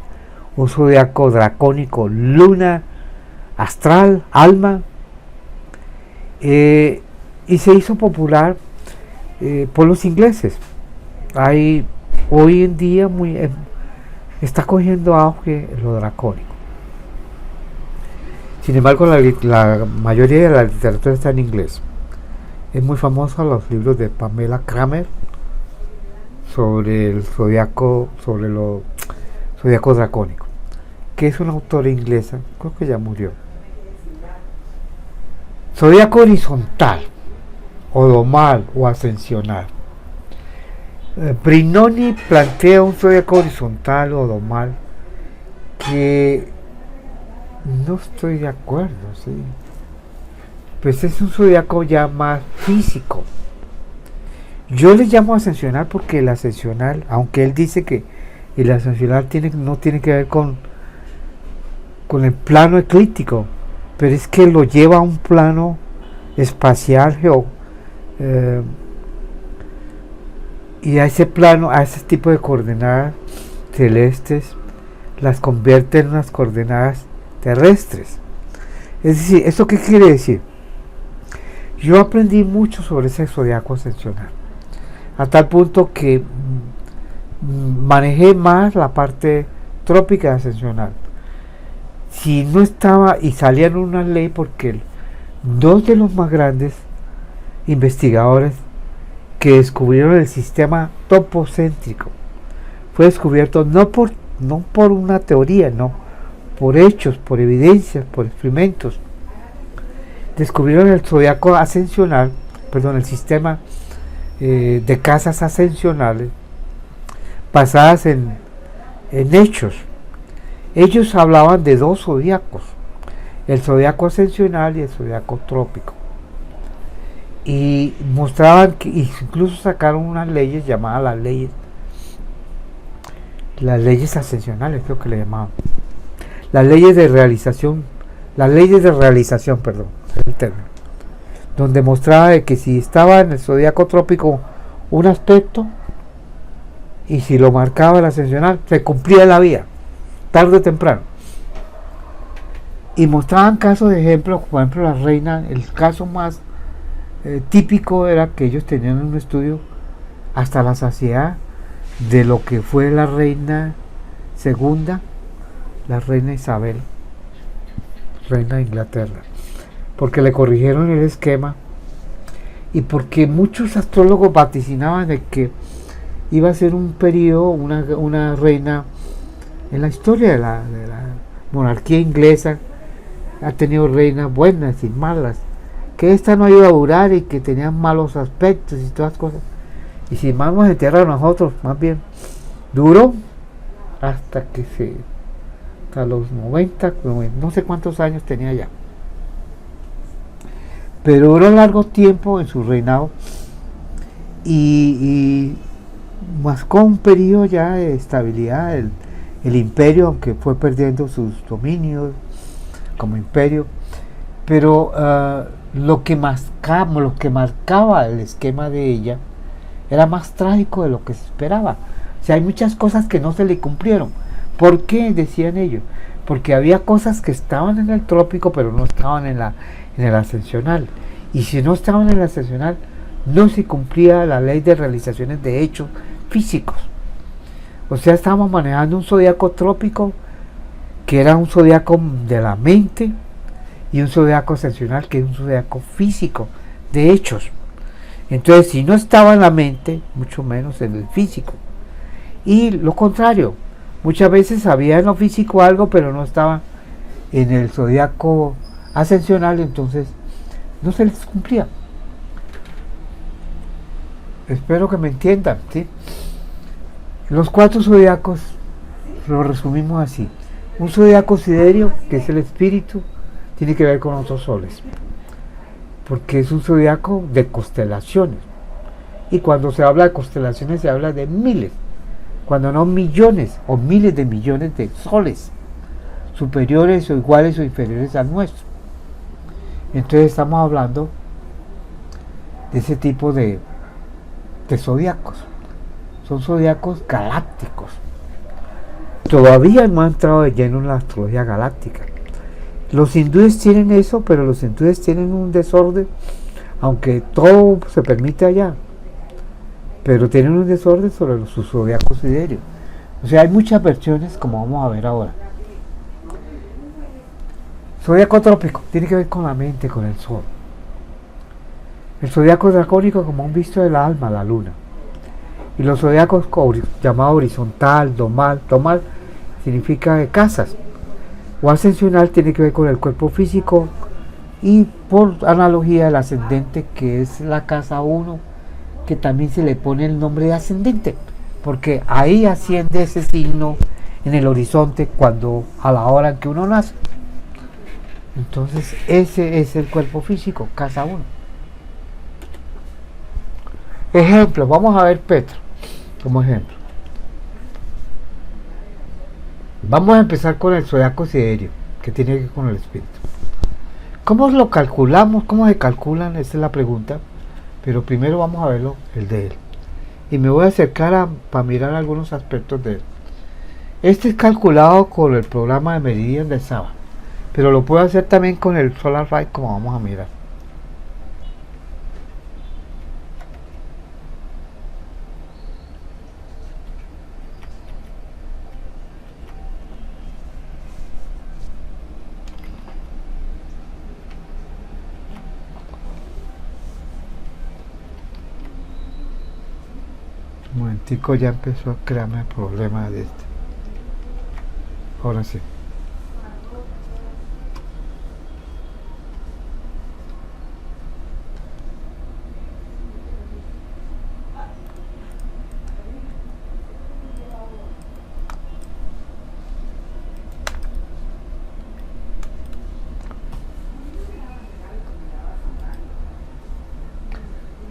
un zodíaco dracónico, luna, astral, alma. Y se hizo popular por los ingleses. Hay hoy en día está cogiendo auge lo dracónico. Sin embargo, la mayoría de la literatura está en inglés. Es muy famoso los libros de Pamela Kramer sobre el zodiaco, sobre lo zodiaco dracónico, que es una autora inglesa, creo que ya murió. Zodiaco horizontal, odomal o ascensional. Brignone plantea un zodiaco horizontal o odomal que no estoy de acuerdo, ¿sí? Pues es un zodiaco ya más físico. Yo le llamo ascensional porque el ascensional, aunque él dice que el ascensional no tiene que ver con el plano eclíptico, pero es que lo lleva a un plano espacial y a ese plano, a ese tipo de coordenadas celestes, las convierte en unas coordenadas terrestres. Es decir, ¿esto qué quiere decir? Yo aprendí mucho sobre ese zodiaco ascensional, a tal punto que manejé más la parte trópica ascensional. Si no estaba, y salían una ley, porque 2 de los más grandes investigadores que descubrieron el sistema topocéntrico fue descubierto no por una teoría, no, por hechos, por evidencias, por experimentos. Descubrieron el zodiaco ascensional, el sistema de casas ascensionales basadas en hechos. Ellos hablaban de 2 zodiacos, el zodiaco ascensional y el zodiaco trópico, y mostraban que incluso sacaron unas leyes llamadas las leyes ascensionales, creo que le llamaban, las leyes de realización, el término, donde mostraba de que si estaba en el zodiaco trópico un aspecto, y si lo marcaba el ascensional, se cumplía la vida, tarde o temprano. Y mostraban casos de ejemplo, por ejemplo la reina, el caso más típico era que ellos tenían un estudio hasta la saciedad de lo que fue la reina segunda, la reina Isabel, reina de Inglaterra, porque le corrigieron el esquema y porque muchos astrólogos vaticinaban de que iba a ser un periodo, una reina en la historia de la monarquía inglesa. Ha tenido reinas buenas y malas, que esta no iba a durar y que tenían malos aspectos y todas las cosas. Y si vamos de tierra a nosotros, más bien duró hasta los 90, no sé cuántos años tenía ya, pero duró largo tiempo en su reinado y marcó un periodo ya de estabilidad. El imperio, aunque fue perdiendo sus dominios como imperio, pero lo que marcaba el esquema de ella era más trágico de lo que se esperaba. O sea, hay muchas cosas que no se le cumplieron. ¿Por qué? Decían ellos. Porque había cosas que estaban en el trópico pero no estaban en el ascensional. Y si no estaban en el ascensional, no se cumplía la ley de realizaciones de hechos físicos. O sea, estábamos manejando un zodiaco trópico que era un zodiaco de la mente y un zodiaco ascensional que es un zodiaco físico de hechos. Entonces, si no estaba en la mente, mucho menos en el físico. Y lo contrario, muchas veces había en lo físico algo, pero no estaba en el zodiaco ascensional, entonces no se les cumplía. Espero que me entiendan, ¿sí? Los 4 zodiacos lo resumimos así. Un zodiaco siderio, que es el espíritu, tiene que ver con otros soles, porque es un zodiaco de constelaciones. Y cuando se habla de constelaciones se habla de miles, cuando no millones o miles de millones de soles, superiores o iguales o inferiores al nuestro. Entonces estamos hablando de ese tipo de zodiacos. Son zodiacos galácticos. Todavía no ha entrado de lleno en la astrología galáctica. Los hindúes tienen eso, pero los hindúes tienen un desorden, aunque todo se permite allá, pero tienen un desorden sobre sus zodiacos siderios. O sea, hay muchas versiones, como vamos a ver ahora. Zodiaco trópico tiene que ver con la mente, con el sol. El zodiaco dracónico como un visto del alma, la luna. Y los zodiacos llamados horizontal, domal significa de casas. O ascensional tiene que ver con el cuerpo físico y por analogía el ascendente, que es la casa 1, que también se le pone el nombre de ascendente, porque ahí asciende ese signo en el horizonte a la hora en que uno nace. Entonces ese es el cuerpo físico, casa 1. Ejemplo, vamos a ver Petro como ejemplo. Vamos a empezar con el zodiaco siderio, que tiene que ver con el espíritu. ¿Cómo lo calculamos? ¿Cómo se calculan? Esa es la pregunta. Pero primero vamos a verlo, el de él. Y me voy a acercar para mirar algunos aspectos de él. Este es calculado con el programa de Meridian de Saba, pero lo puedo hacer también con el Solar Ride, como vamos a mirar. Un momentico, ya empezó a crearme el problema de este. Ahora sí.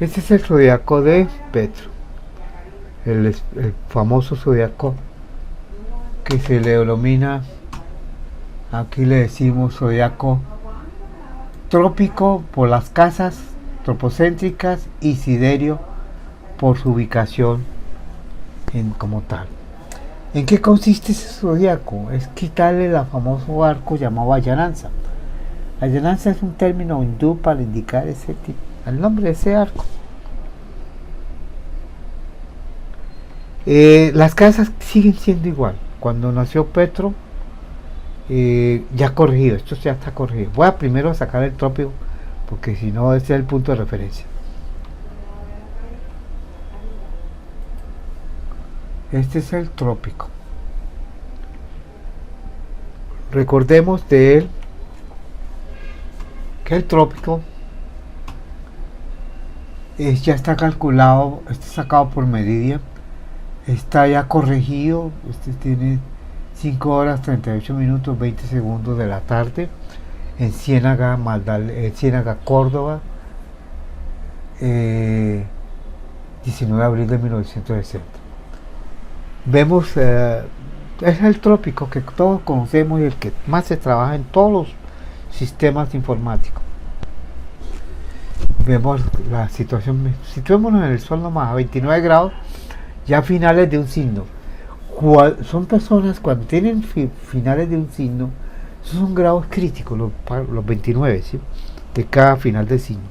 Este es el zodiaco de Petro, el famoso zodiaco que se le denomina, aquí le decimos zodiaco trópico por las casas tropocéntricas y siderio por su ubicación como tal. ¿En qué consiste ese zodiaco? Es quitarle el famoso arco llamado Allananza. Allananza es un término hindú para indicar el nombre de ese arco. Las casas siguen siendo igual. Cuando nació Petro, ya corregido, esto ya está corregido. Voy a primero sacar el trópico, porque si no, ese es el punto de referencia. Este es el trópico. Recordemos de él que el trópico ya está calculado, está sacado por Meridian, está ya corregido. Este tiene 5 horas 38 minutos 20 segundos de la tarde en Ciénaga, Ciénaga, Córdoba, 19 de abril de 1960. Vemos, es el trópico que todos conocemos y el que más se trabaja en todos los sistemas informáticos. Vemos la situación, situémonos en el sol nomás, a 29 grados, ya finales de un signo. Son personas cuando tienen finales de un signo, esos son grados críticos, los 29, ¿sí?, de cada final de signo.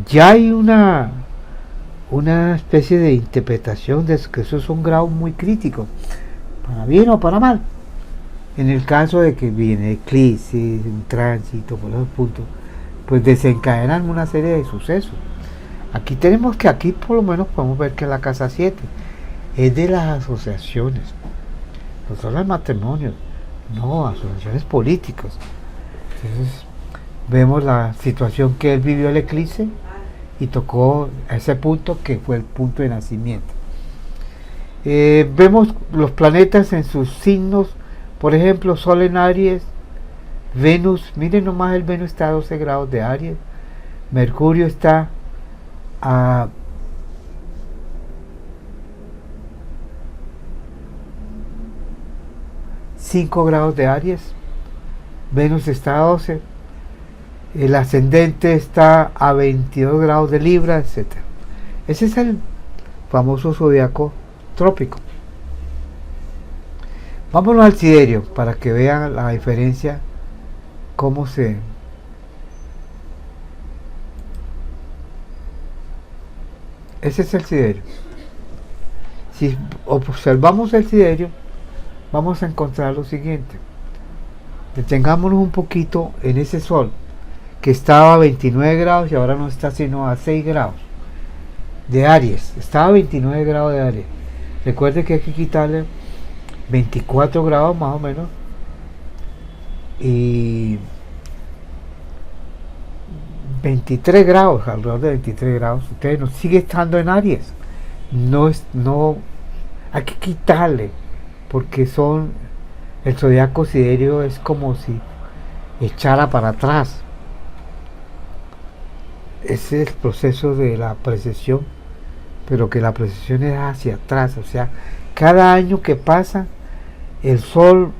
Ya hay una especie de interpretación de que esos son grados muy críticos, para bien o para mal. En el caso de que viene eclipse, un tránsito por esos puntos, pues desencadenan una serie de sucesos. Aquí por lo menos podemos ver que la casa 7 es de las asociaciones, no son los matrimonios, no, asociaciones políticas. Entonces vemos la situación que él vivió el eclipse y tocó a ese punto que fue el punto de nacimiento. Vemos los planetas en sus signos, por ejemplo, Sol en Aries, Venus, miren nomás, el Venus está a 12 grados de Aries, Mercurio está a 5 grados de Aries, Venus está a 12, el ascendente está a 22 grados de Libra, etc. Ese es el famoso zodiaco trópico. Vámonos al siderio para que vean la diferencia, cómo se... Ese es el siderio. Si observamos el siderio, vamos a encontrar lo siguiente. Detengámonos un poquito en ese sol que estaba a 29 grados y ahora no está sino a 6 grados de Aries. Estaba a 29 grados de Aries. Recuerde que hay que quitarle 24 grados más o menos y 23 grados, alrededor de 23 grados. Usted no sigue estando en Aries. No hay que quitarle, porque el zodiaco siderio es como si echara para atrás. Ese es el proceso de la precesión, pero que la precesión es hacia atrás. O sea, cada año que pasa, el sol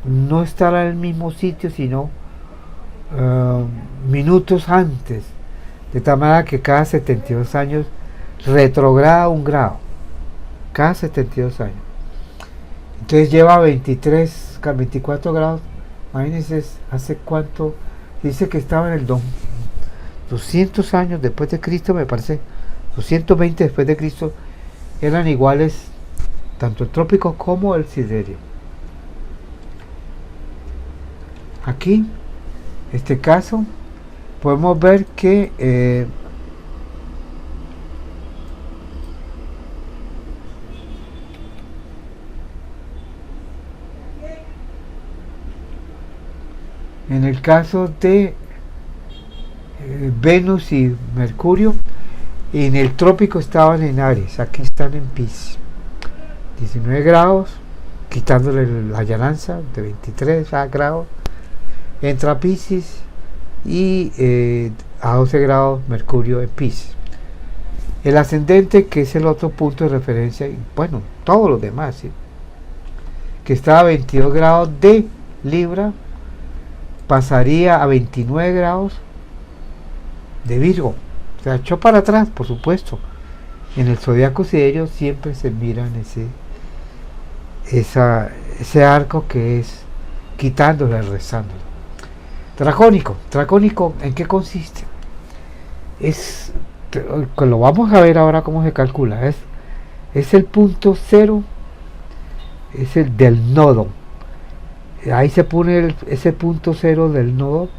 no estará en el mismo sitio, sino minutos antes, de tal manera que cada 72 años retrograda un grado, cada 72 años. Entonces lleva 24 grados. Imagínense hace cuánto. Dice que estaba en el 200 años después de Cristo, me parece, 220 después de Cristo, eran iguales tanto el trópico como el siderio. Aquí, este caso, podemos ver que en el caso de Venus y Mercurio, en el trópico estaban en Aries, aquí están en Piscis, 19 grados, quitándole la allananza de 23 grados, entra Piscis y a 12 grados Mercurio en Piscis. El ascendente, que es el otro punto de referencia, y bueno, todos los demás, ¿sí?, que estaba a 22 grados de Libra, pasaría a 29 grados de Virgo. O sea, echó para atrás, por supuesto. en el zodiaco sidereño siempre se miran ese arco que es quitándole, rezándole. Dracónico, ¿en qué consiste? Lo vamos a ver ahora cómo se calcula. Es el punto cero, es el del nodo. Ahí se pone ese punto cero del nodo,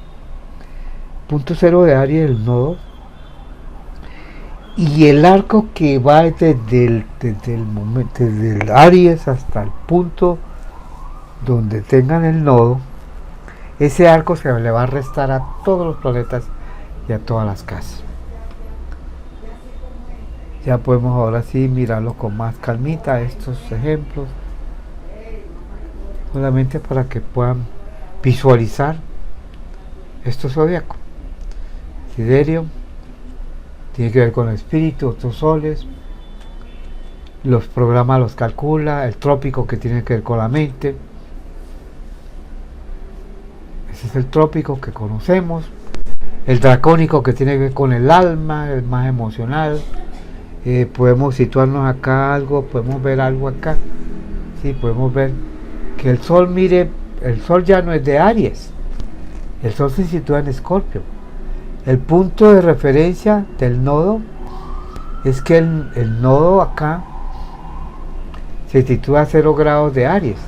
punto cero de Aries del nodo, y el arco que va desde el Aries hasta el punto donde tengan el nodo. Ese arco se le va a restar a todos los planetas y a todas las casas. Ya podemos ahora sí mirarlo con más calmita, estos ejemplos, solamente para que puedan visualizar estos zodiacos. Siderio tiene que ver con el espíritu, otros soles, los programas los calcula, el trópico que tiene que ver con la mente. Ese es el trópico que conocemos. El dracónico que tiene que ver con el alma, el más emocional. Podemos situarnos acá algo, podemos ver algo acá. Sí, podemos ver que el sol, mire, el sol ya no es de Aries. El sol se sitúa en Escorpio. El punto de referencia del nodo es que el nodo acá se sitúa a 0 grados de Aries.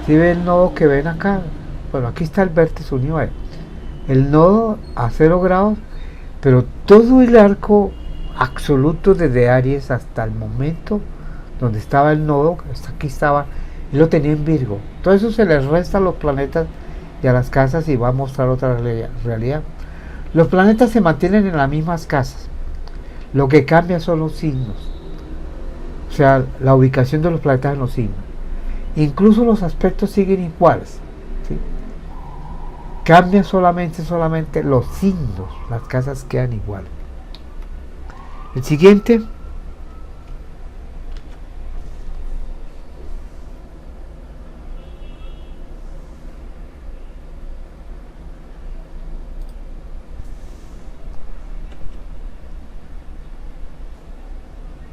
¿Sí ven el nodo que ven acá? Bueno, aquí está el vértice unido a él. El nodo a 0 grados, pero todo el arco absoluto desde Aries hasta el momento donde estaba el nodo, hasta aquí estaba, él lo tenía en Virgo. Todo eso se le resta a los planetas y a las casas y va a mostrar otra realidad. Los planetas se mantienen en las mismas casas, lo que cambia son los signos, o sea, la ubicación de los planetas en los signos. Incluso los aspectos siguen iguales, ¿sí? Cambian solamente los signos, las casas quedan iguales. El siguiente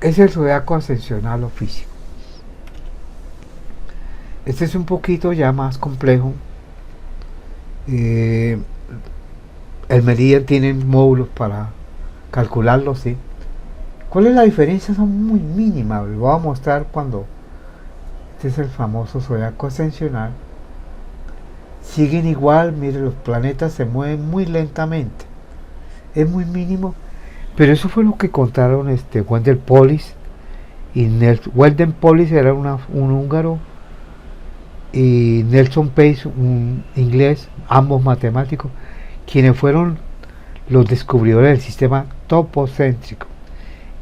es el zodiaco ascensional o físico. Este es un poquito ya más complejo. El Meridian tiene módulos para calcularlo, ¿sí? ¿Cuál es la diferencia? Son muy mínimas. Lo voy a mostrar cuando este es el famoso zodiaco ascensional. Siguen igual, mire, los planetas se mueven muy lentamente. Es muy mínimo. Pero eso fue lo que contaron Wendell Polis y Wendell Polis era un húngaro y Nelson Pace, un inglés, ambos matemáticos, quienes fueron los descubridores del sistema topocéntrico.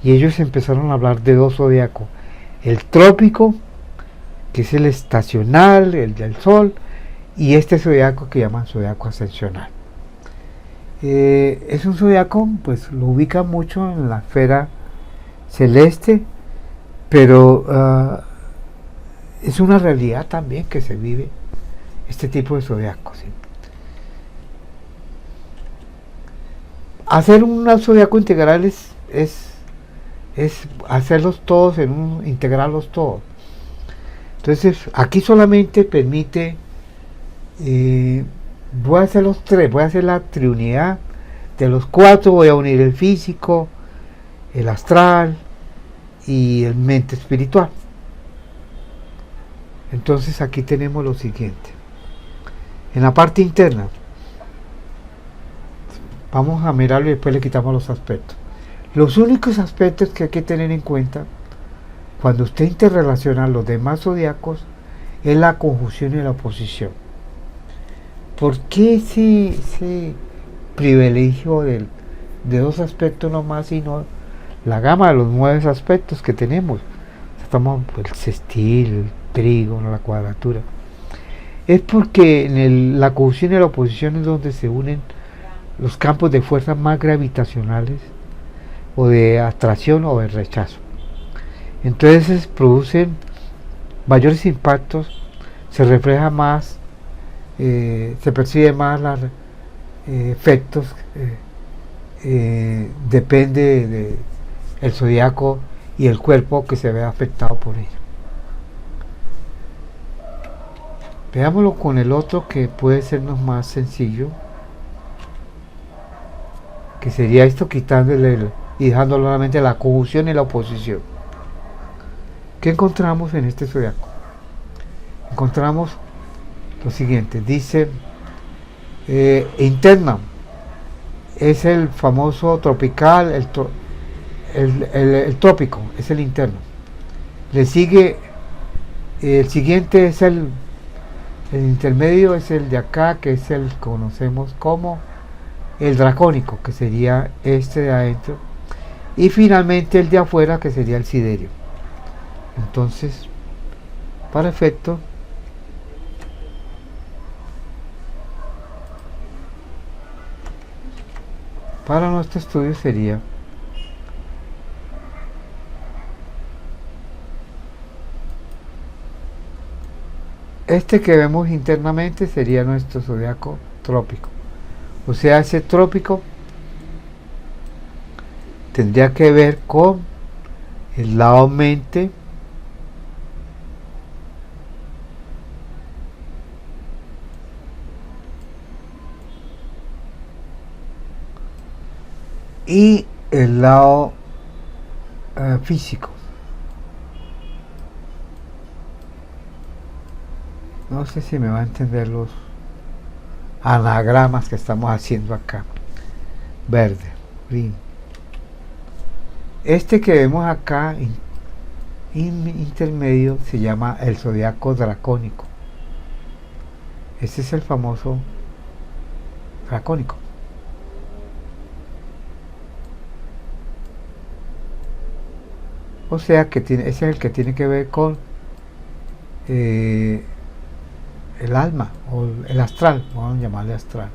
Y ellos empezaron a hablar de dos zodiacos: el trópico, que es el estacional, el del Sol, y este zodiaco que llaman zodiaco ascensional. Es un zodiaco, pues lo ubica mucho en la esfera celeste, pero es una realidad también que se vive este tipo de zodiacos, ¿sí? Hacer un zodiaco integral es hacerlos todos integrarlos todos. Entonces aquí solamente permite voy a hacer los tres, voy a hacer la triunidad de los cuatro, voy a unir el físico, el astral y el mente espiritual. Entonces aquí tenemos lo siguiente. En la parte interna vamos a mirarlo y después le quitamos los aspectos. Los únicos aspectos que hay que tener en cuenta cuando usted interrelaciona los demás zodiacos es la conjunción y la oposición. ¿Por qué ese privilegio de dos aspectos nomás y no la gama de los 9 aspectos que tenemos? Estamos el sextil, el trígono, la cuadratura. Es porque en la conjunción y la oposición es donde se unen los campos de fuerza más gravitacionales o de atracción o de rechazo. Entonces producen mayores impactos, se refleja más, se percibe más los efectos, depende el zodiaco y el cuerpo que se ve afectado por ello. Veámoslo con el otro, que puede sernos más sencillo, que sería esto, quitándole y dejando solamente la conjunción y la oposición. ¿Qué encontramos en este zodiaco? Encontramos lo siguiente. Dice interna, es el famoso tropical, el trópico, es el interno. Le sigue el siguiente, es el intermedio, es el de acá, que es el que conocemos como el dracónico, que sería este de adentro, y finalmente el de afuera, que sería el siderio. Entonces, para efecto, para nuestro estudio sería este que vemos internamente, sería nuestro zodiaco trópico. O sea, ese trópico tendría que ver con el lado mente, y el lado físico. No sé si me va a entender los anagramas que estamos haciendo acá. Verde, green. Este que vemos acá intermedio se llama el zodiaco dracónico. Este es el famoso dracónico. O sea que ese es el que tiene que ver con el alma o el astral, vamos a llamarle astral.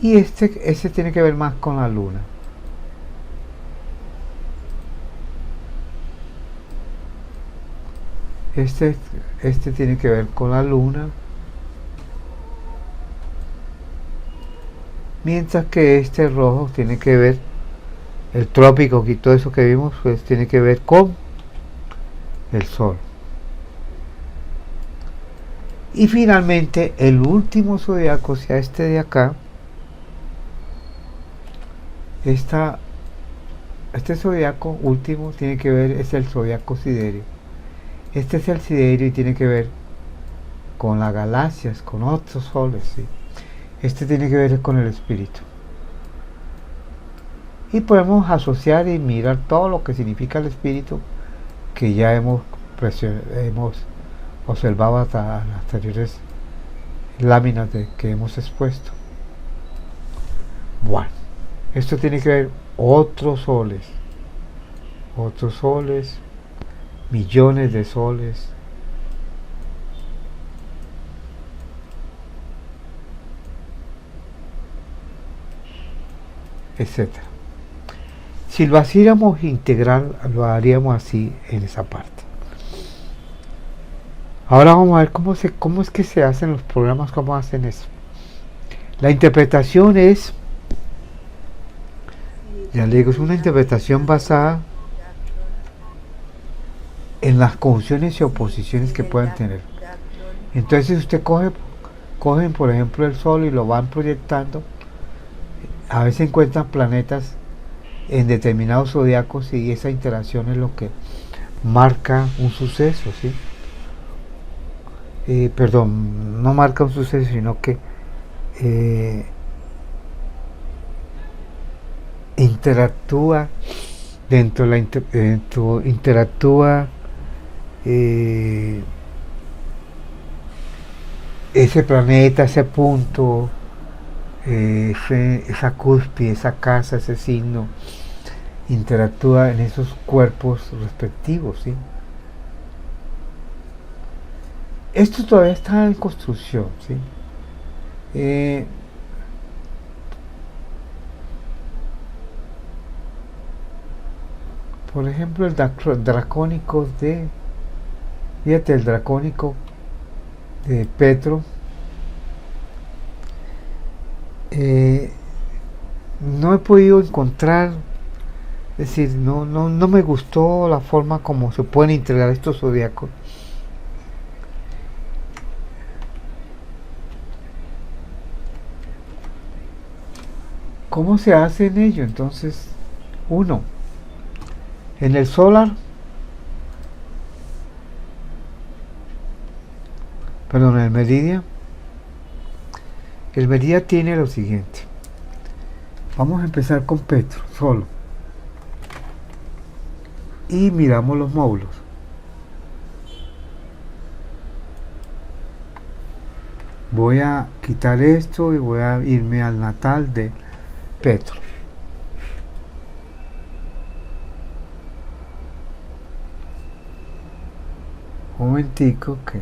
Y ese tiene que ver más con la luna. Este tiene que ver con la luna. Mientras que este rojo tiene que ver, el trópico y todo eso que vimos, pues tiene que ver con el sol. Y finalmente el último zodiaco, o sea, este de acá, este zodiaco último tiene que ver, es el zodiaco siderio. Este es el siderio y tiene que ver con las galaxias, con otros soles, ¿sí? Este tiene que ver con el espíritu. Y podemos asociar y mirar todo lo que significa el espíritu, que ya hemos observado hasta las anteriores láminas que hemos expuesto. Bueno, esto tiene que ver otros soles, millones de soles, etcétera. Si lo hiciéramos integral, lo haríamos así en esa parte. Ahora vamos a ver cómo es que se hacen los programas, cómo hacen eso. La interpretación es, ya le digo, es una interpretación basada en las conjunciones y oposiciones que puedan tener. Entonces usted cogen por ejemplo el Sol y lo van proyectando. A veces encuentran planetas en determinados zodiacos y esa interacción es lo que marca un suceso, ¿sí? Perdón, no marca un suceso, sino que interactúa interactúa ese planeta, ese punto, esa cúspide, esa casa, ese signo, interactúa en esos cuerpos respectivos, ¿sí? Esto todavía está en construcción, ¿sí? Por ejemplo, el dracónico fíjate, el dracónico de Petro eh, no he podido encontrar, es decir, no me gustó la forma como se pueden integrar estos zodiacos. ¿Cómo se hace en ello? Entonces, uno, en el solar, perdón, en el meridian tiene lo siguiente. Vamos a empezar con Petro, solo. Y miramos los módulos. Voy a quitar esto y voy a irme al natal de Petro. Un momentico, que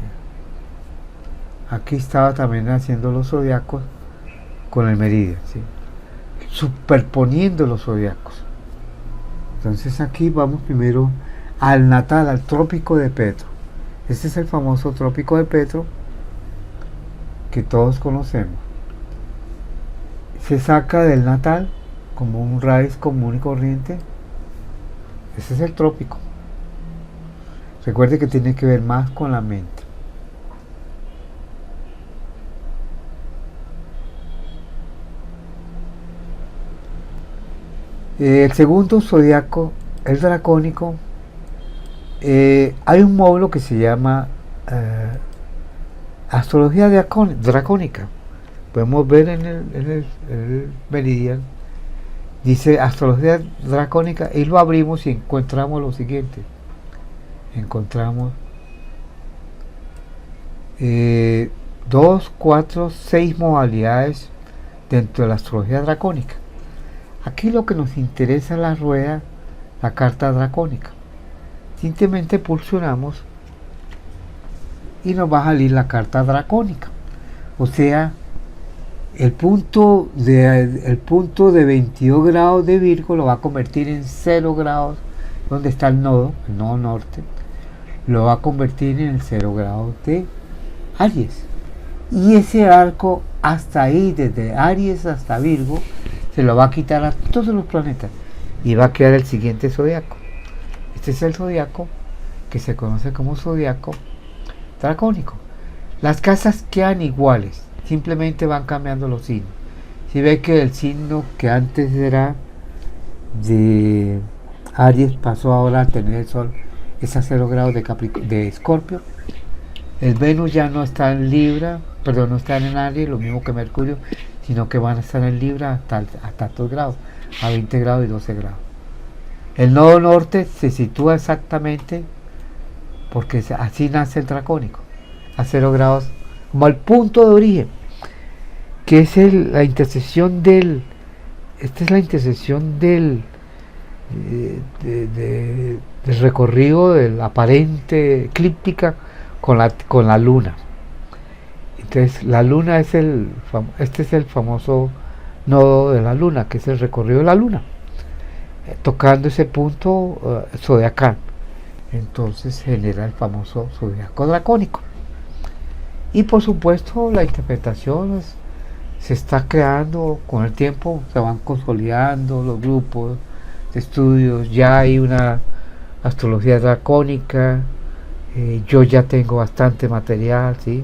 aquí estaba también haciendo los zodiacos con el meridian, ¿sí? Superponiendo los zodiacos. Entonces aquí vamos primero al natal, al trópico de Petro. Este es el famoso trópico de Petro que todos conocemos. Se saca del natal como un raíz común y corriente. Ese es el trópico. Recuerde que tiene que ver más con la mente. El segundo zodiaco, el dracónico. Hay un módulo que se llama astrología dracónica. Podemos ver en el meridian, dice astrología dracónica, y lo abrimos y encontramos lo siguiente. Encontramos 2, 4, 6 modalidades dentro de la astrología dracónica. Aquí lo que nos interesa es la rueda, la carta dracónica. Simplemente pulsionamos y nos va a salir la carta dracónica. O sea, el punto de 22 grados de Virgo lo va a convertir en 0 grados, donde está el nodo norte, lo va a convertir en el 0 grados de Aries. Y ese arco hasta ahí, desde Aries hasta Virgo, se lo va a quitar a todos los planetas y va a quedar el siguiente zodiaco. Este es el zodiaco que se conoce como zodiaco dracónico. Las casas quedan iguales, simplemente van cambiando los signos. Si ve que el signo que antes era de Aries pasó ahora a tener el Sol, es a 0 grados de Escorpio. El Venus ya no está en Libra, perdón, no está en Aries, lo mismo que Mercurio, sino que van a estar en Libra hasta 2 grados, a 20 grados y 12 grados. El nodo norte se sitúa exactamente porque así nace el dracónico, a 0 grados, como el punto de origen, que es la intersección del, esta es la intersección del recorrido de la aparente eclíptica con la luna. Entonces la luna es este es el famoso nodo de la luna, que es el recorrido de la luna, tocando ese punto zodiacal. Entonces genera el famoso zodiaco dracónico. Y por supuesto la interpretación se está creando con el tiempo, se van consolidando los grupos de estudios, ya hay una astrología dracónica, yo ya tengo bastante material, ¿sí?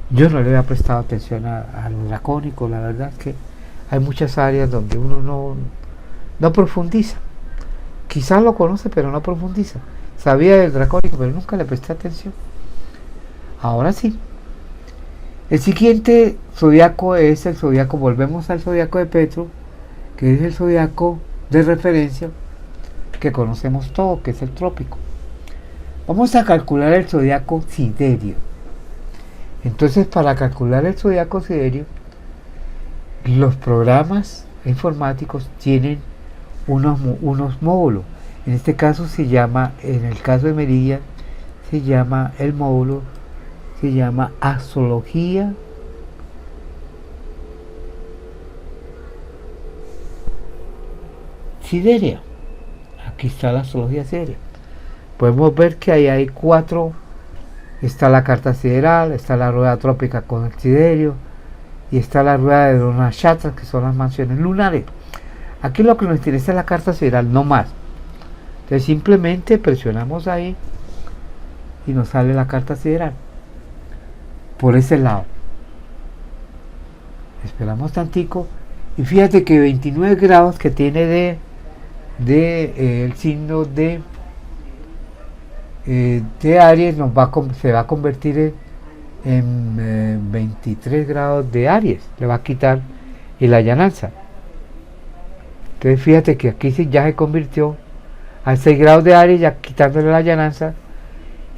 Yo no le había prestado atención a lo dracónico, la verdad es que hay muchas áreas donde uno no profundiza, quizás lo conoce pero no profundiza, sabía del dracónico pero nunca le presté atención. Ahora sí. El siguiente zodiaco es el zodiaco, volvemos al zodiaco de Petro, que es el zodiaco de referencia que conocemos todo, que es el trópico. Vamos a calcular el zodiaco siderio. Entonces, para calcular el zodiaco siderio, los programas informáticos tienen unos módulos. En este caso se llama, en el caso de Meridian, se llama el módulo, se llama astrología siderea. Aquí está la astrología siderea. Podemos ver que ahí hay 4. Está la carta sideral, está la rueda trópica con el siderio, y está la rueda de los nakshatras, que son las mansiones lunares. Aquí lo que nos interesa es la carta sideral, no más. Entonces simplemente presionamos ahí y nos sale la carta sideral por ese lado. Esperamos tantico y fíjate que 29 grados que tiene el signo de Aries se va a convertir en 23 grados de Aries, le va a quitar el allananza. Entonces fíjate que aquí ya se convirtió a 6 grados de Aries, ya quitándole la allananza,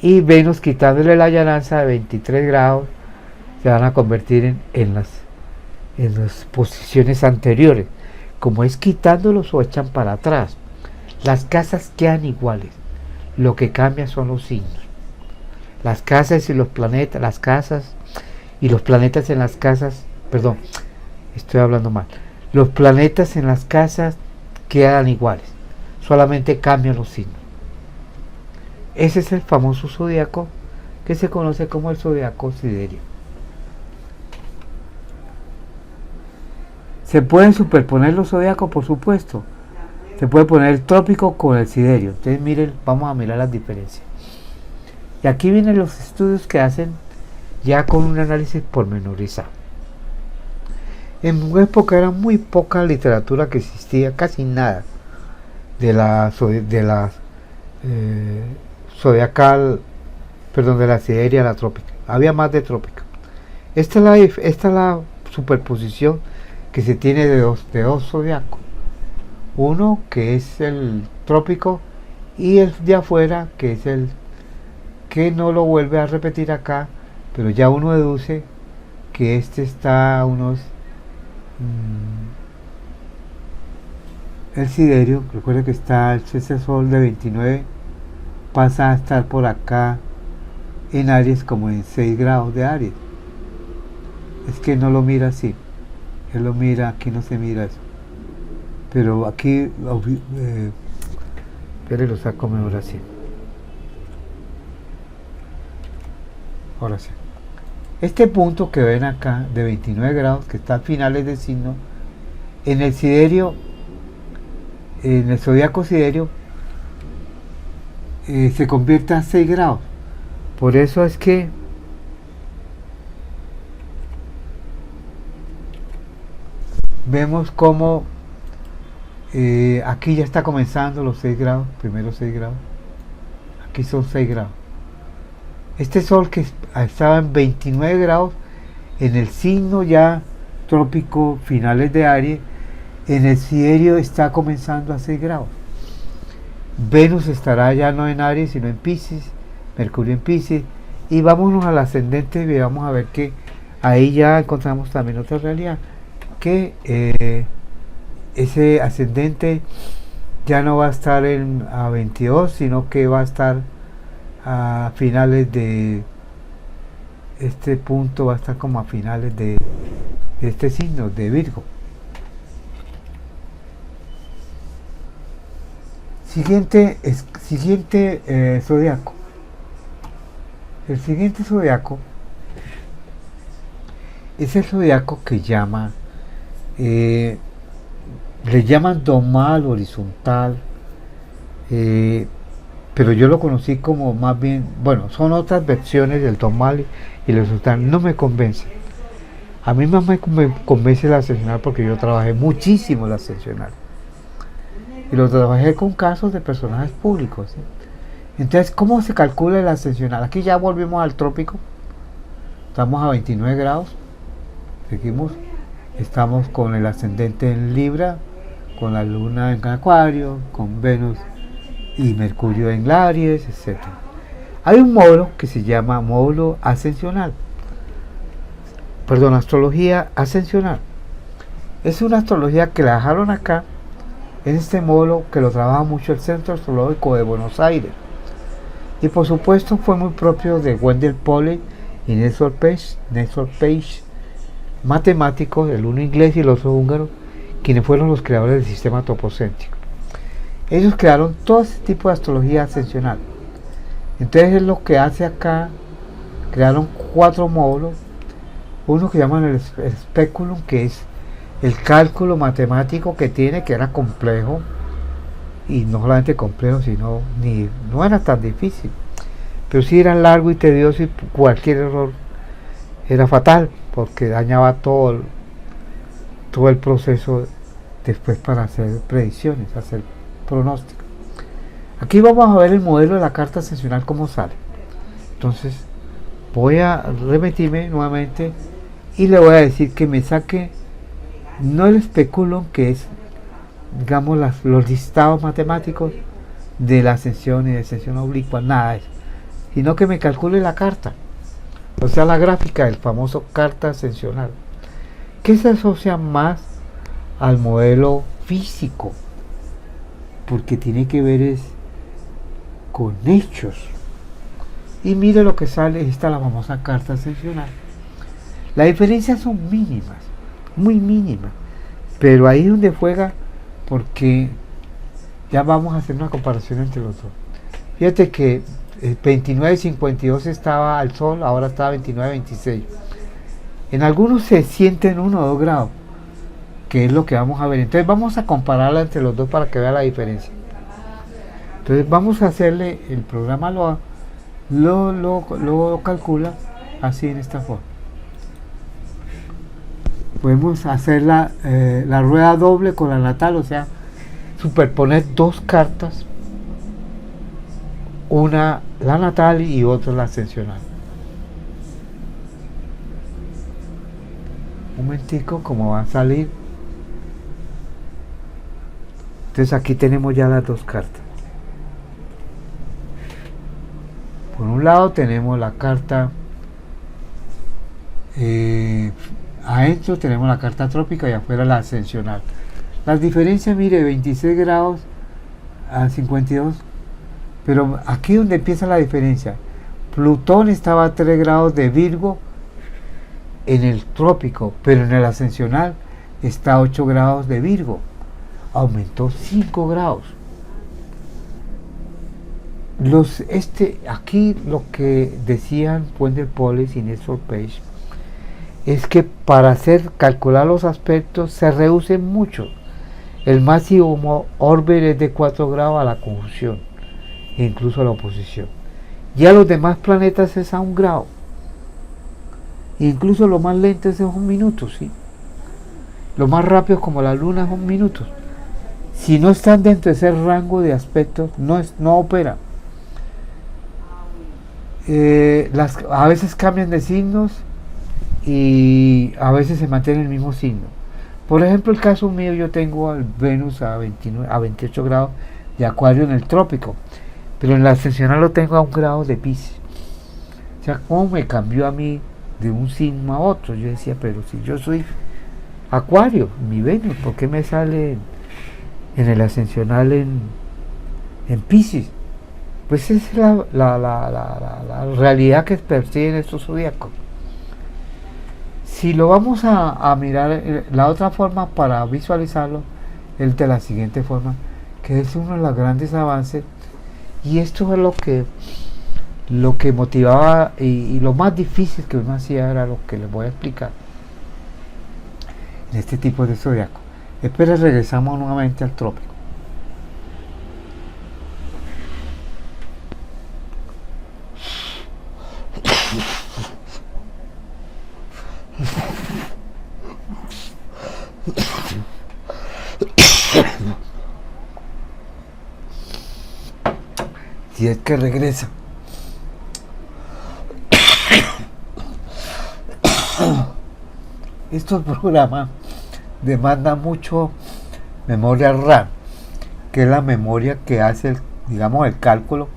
y Venus quitándole la allananza de 23 grados, se van a convertir en las posiciones anteriores. Como es quitándolos o echan para atrás, las casas quedan iguales, lo que cambia son los signos. Las casas y los planetas, las casas y los planetas en las casas, perdón, estoy hablando mal. Los planetas en las casas quedan iguales, solamente cambian los signos. Ese es el famoso zodiaco que se conoce como el zodiaco siderio. ¿Se pueden superponer los zodiacos? Por supuesto. Se puede poner el trópico con el siderio. Entonces miren, vamos a mirar las diferencias. Y aquí vienen los estudios que hacen ya con un análisis pormenorizado. En una época era muy poca literatura que existía, casi nada de la zodiacal, perdón, de la sideria a la trópica. Había más de trópica. Esta es la superposición que se tiene de dos zodiacos. Uno que es el trópico y el de afuera que es el que no lo vuelve a repetir acá, pero ya uno deduce que este está a unos el siderio. Recuerda que está ese sol de 29, pasa a estar por acá en Aries como en 6 grados de Aries. Es que no lo mira así, él lo mira, aquí no se mira eso, pero aquí pero lo saco mejor así. Ahora sí, este punto que ven acá de 29 grados que está a finales del signo, en el siderio, en el zodiaco siderio, se convierte a 6 grados. Por eso es que vemos como aquí ya está comenzando los 6 grados, primeros 6 grados, aquí son 6 grados. Este sol que estaba en 29 grados en el signo ya trópico finales de Aries, en el siderio está comenzando a 6 grados. Venus estará ya no en Aries sino en Piscis, Mercurio en Piscis, y vámonos al ascendente y vamos a ver que ahí ya encontramos también otra realidad, que ese ascendente ya no va a estar a 22, sino que va a estar a finales de este punto, va a estar como a finales de este signo de Virgo. Siguiente zodiaco. El siguiente zodiaco es el zodiaco que le llaman domal, horizontal, pero yo lo conocí como más bien, bueno, son otras versiones del domal y el horizontal. No me convencen. A mí más me convence la ascensional porque yo trabajé muchísimo la ascensional y lo trabajé con casos de personajes públicos, ¿sí? Entonces, ¿cómo se calcula la ascensional? Aquí ya volvimos al trópico, estamos a 29 grados, seguimos, estamos con el ascendente en Libra, con la luna en Acuario, con Venus y Mercurio en Aries, etc. Hay un módulo que se llama módulo ascensional, perdón, astrología ascensional. Es una astrología que la dejaron acá, en este módulo que lo trabaja mucho el Centro Astrológico de Buenos Aires. Y por supuesto fue muy propio de Wendell Poley y Nestor Page, matemáticos, el uno inglés y el otro húngaro, quienes fueron los creadores del sistema topocéntrico. Ellos crearon todo ese tipo de astrología ascensional. Entonces es lo que hace acá, crearon 4 módulos. uno que llaman el speculum, que es el cálculo matemático que tiene, que era complejo, y no solamente complejo, sino no era tan difícil, pero sí era largo y tedioso, y cualquier error era fatal, porque dañaba todo el proceso después para hacer predicciones, hacer pronósticos. Aquí vamos a ver el modelo de la carta ascensional cómo sale. Entonces voy a remitirme nuevamente y le voy a decir que me saque no el speculum, que es, digamos, los listados matemáticos de la ascensión y descensión oblicua, nada de eso, sino que me calcule la carta, o sea, la gráfica del famoso carta ascensional, que se asocia más al modelo físico, porque tiene que ver con hechos. Y mire lo que sale, esta la famosa carta ascensional. Las diferencias son mínimas, muy mínimas, pero ahí es donde juega, porque ya vamos a hacer una comparación entre los dos. Fíjate que 29.52 estaba al sol, ahora está 29.26. En algunos se sienten 1 o 2 grados, que es lo que vamos a ver. Entonces vamos a compararla entre los dos para que vea la diferencia. Entonces vamos a hacerle, el programa lo calcula así, en esta forma. Podemos hacer la rueda doble con la natal, o sea, superponer dos cartas, una la natal y otra la ascensional. Un momentico, como va a salir. Entonces aquí tenemos ya las dos cartas. Por un lado tenemos la carta adentro, tenemos la carta trópica, y afuera la ascensional. Las diferencias, mire, 26 grados a 52, pero aquí donde empieza la diferencia. Plutón estaba a 3 grados de Virgo en el trópico, pero en el ascensional está a 8 grados de Virgo, aumentó 5 grados. Aquí lo que decían Puente-Poles y Nestor Page es que para calcular los aspectos se reduce mucho. El máximo orbe es de 4 grados a la conjunción e incluso a la oposición. Ya los demás planetas es a 1 grado. Incluso lo más lento es 1 minuto, ¿sí? Lo más rápido, como la luna, es 1 minuto. Si no están dentro de ese rango de aspectos, no opera. A veces cambian de signos y a veces se mantiene el mismo signo. Por ejemplo, el caso mío, yo tengo al Venus a 28 grados de Acuario en el trópico, pero en la ascensional lo tengo a 1 grado de Piscis. O sea, ¿cómo me cambió a mí de un signo a otro? Yo decía, pero si yo soy Acuario, mi Venus, ¿por qué me sale en el ascensional en Piscis? Pues esa es la realidad que perciben estos zodiacos. Si lo vamos a mirar, la otra forma para visualizarlo es de la siguiente forma, que es uno de los grandes avances, y esto es lo que motivaba, y lo más difícil que uno hacía era lo que les voy a explicar en este tipo de zodiaco. Espera, regresamos nuevamente al trópico. Si es que regresa. Estos programas demandan mucho memoria RAM, que es la memoria que hace el cálculo,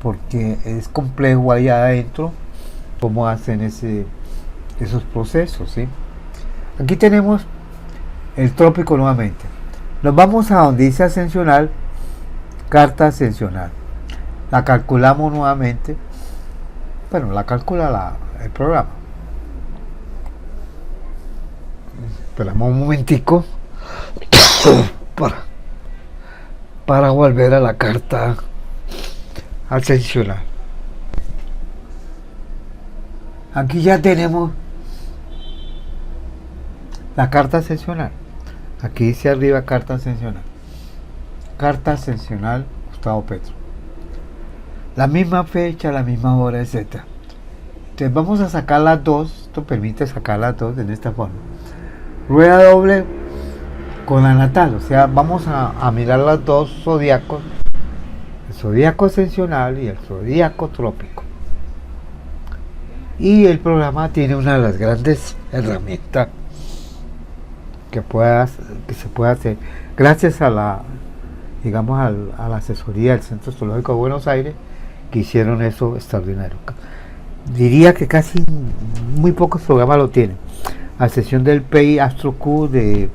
porque es complejo ahí adentro cómo hacen esos procesos, ¿sí? Aquí tenemos el trópico nuevamente. Nos vamos a donde dice ascensional, carta ascensional. La calculamos nuevamente. Bueno, la calcula el programa. Esperamos un momentico para volver a la carta ascensional. Aquí ya tenemos La carta ascensional. Aquí dice arriba carta ascensional. Carta ascensional Gustavo Petro. La misma fecha, la misma hora, etc. Entonces vamos a sacar las dos. Esto permite sacar las dos en esta forma. Rueda doble con la natal. O sea, vamos a mirar los dos zodiacos. El zodiaco ascensional y el zodiaco trópico. Y el programa tiene una de las grandes herramientas que se puede hacer gracias a la, digamos, a la asesoría del Centro Astrológico de Buenos Aires, que hicieron eso extraordinario. Diría que casi muy pocos programas lo tienen, a excepción del PI Astro Q de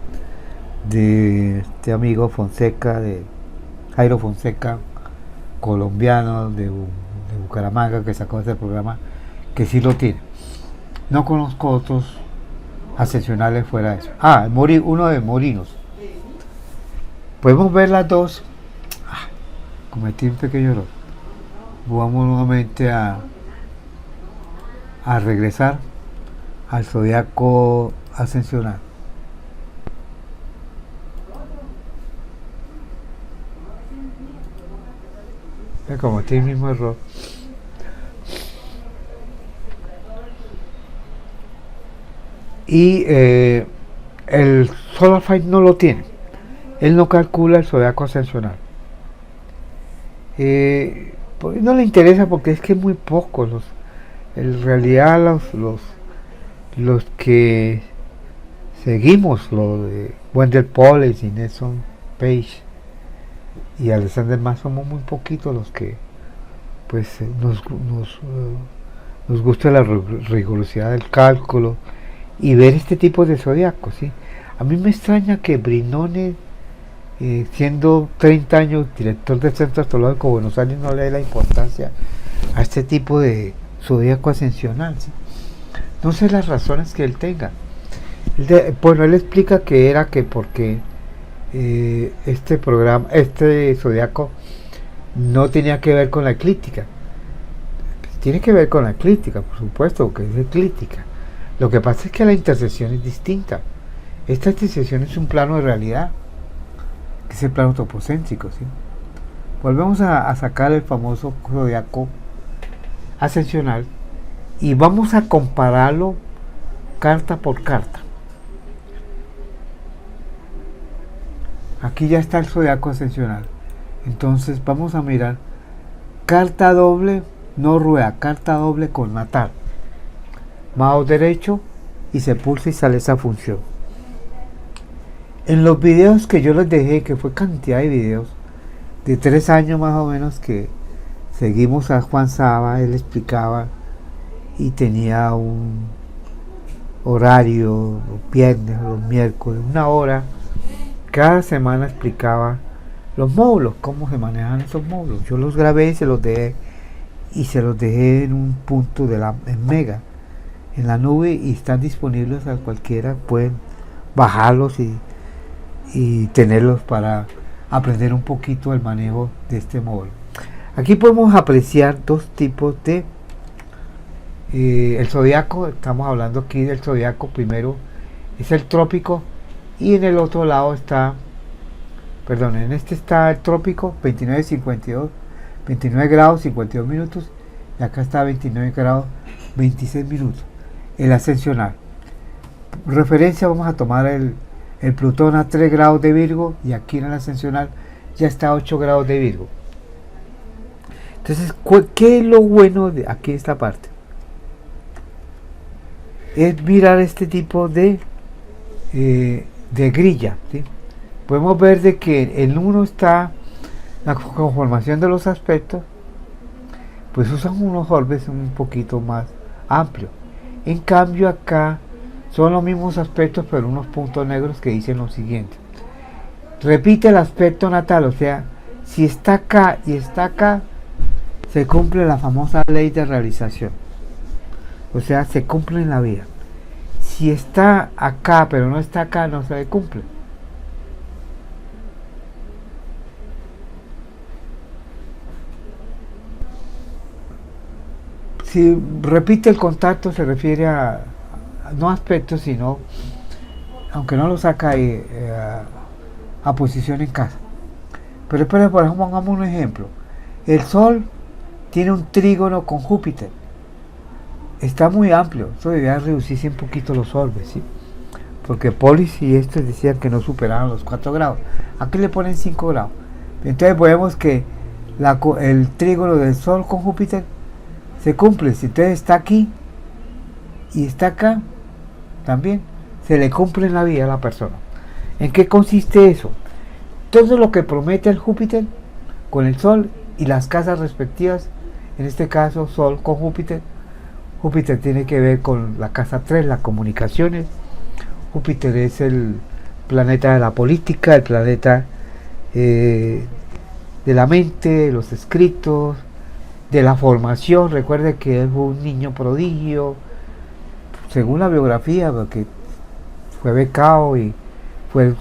este amigo Fonseca, de Jairo Fonseca, colombiano de Bucaramanga, que sacó ese programa, que sí lo tiene. No conozco otros ascensionales fuera de eso. Uno de Morinos. Podemos ver las dos. Cometí un pequeño error. Vamos nuevamente a regresar al zodiaco ascensional. Cometí el mismo error. Y el Solarfight no lo tiene. Él no calcula el zodiaco ascensional. Pues no le interesa porque es que muy pocos en realidad los que seguimos, lo de Wendell Poles y Nelson Page y Alexander Mas, somos muy poquitos los que pues nos gusta la rigurosidad del cálculo y ver este tipo de zodiacos, ¿sí? A mí me extraña que Brignone, siendo 30 años director del Centro Astrológico de Buenos Aires, no le dé la importancia a este tipo de zodiaco ascensional, ¿sí? No sé las razones que él tenga. Él explica que era que porque este zodiaco no tenía que ver con la eclíptica. Tiene que ver con la eclíptica, por supuesto, que es eclíptica. Lo que pasa es que la intersección es distinta. Esta intersección es un plano de realidad, que es el plano topocéntrico, ¿sí? Volvemos a sacar el famoso zodiaco ascensional y vamos a compararlo carta por carta. Aquí ya está el zodiaco ascensional. Entonces vamos a mirar carta doble, no rueda, carta doble con natal. Mouse derecho y se pulsa y sale esa función. En los videos que yo les dejé, que fue cantidad de videos, de 3 años más o menos, que seguimos a Juan Saba, él explicaba y tenía un horario, los viernes, los miércoles, 1 hora, cada semana explicaba los módulos, cómo se manejan esos módulos. Yo los grabé y se los dejé en un punto en Mega, en la nube, y están disponibles a cualquiera, pueden bajarlos y tenerlos para aprender un poquito el manejo de este módulo. Aquí podemos apreciar dos tipos de el zodiaco. Estamos hablando aquí del zodiaco. Primero es el trópico y en el otro lado está, perdón, en este está el trópico 29 grados 52 minutos, y acá está 29 grados 26 minutos. El ascensional, referencia, vamos a tomar el Plutón a 3 grados de Virgo, y aquí en el ascensional ya está a 8 grados de Virgo. Entonces, ¿qué es lo bueno de aquí esta parte? Es mirar este tipo de grilla, ¿sí? Podemos ver de que en uno está la conformación de los aspectos, pues usan unos orbes un poquito más amplios. En cambio acá son los mismos aspectos, pero unos puntos negros que dicen lo siguiente: repite el aspecto natal, o sea, si está acá y está acá, se cumple la famosa ley de realización, o sea, se cumple en la vida. Si está acá pero no está acá, no se cumple. Si repite el contacto, se refiere a no aspectos, sino aunque no lo saca a posición en casa. Pero por ejemplo, pongamos un ejemplo. El Sol tiene un trígono con Júpiter. Está muy amplio. Eso debería reducirse un poquito los orbes, ¿sí? Porque Polis y estos decían que no superaban los 4 grados. Aquí le ponen 5 grados. Entonces vemos que el trígono del Sol con Júpiter se cumple. Si entonces está aquí y está acá, también se le cumple en la vida a la persona. ¿En qué consiste eso? Todo lo que promete el Júpiter con el Sol y las casas respectivas, en este caso Sol con Júpiter. Júpiter tiene que ver con la casa 3, las comunicaciones. Júpiter es el planeta de la política, el planeta de la mente, de los escritos, de la formación. Recuerde que es un niño prodigio, según la biografía, porque fue becado y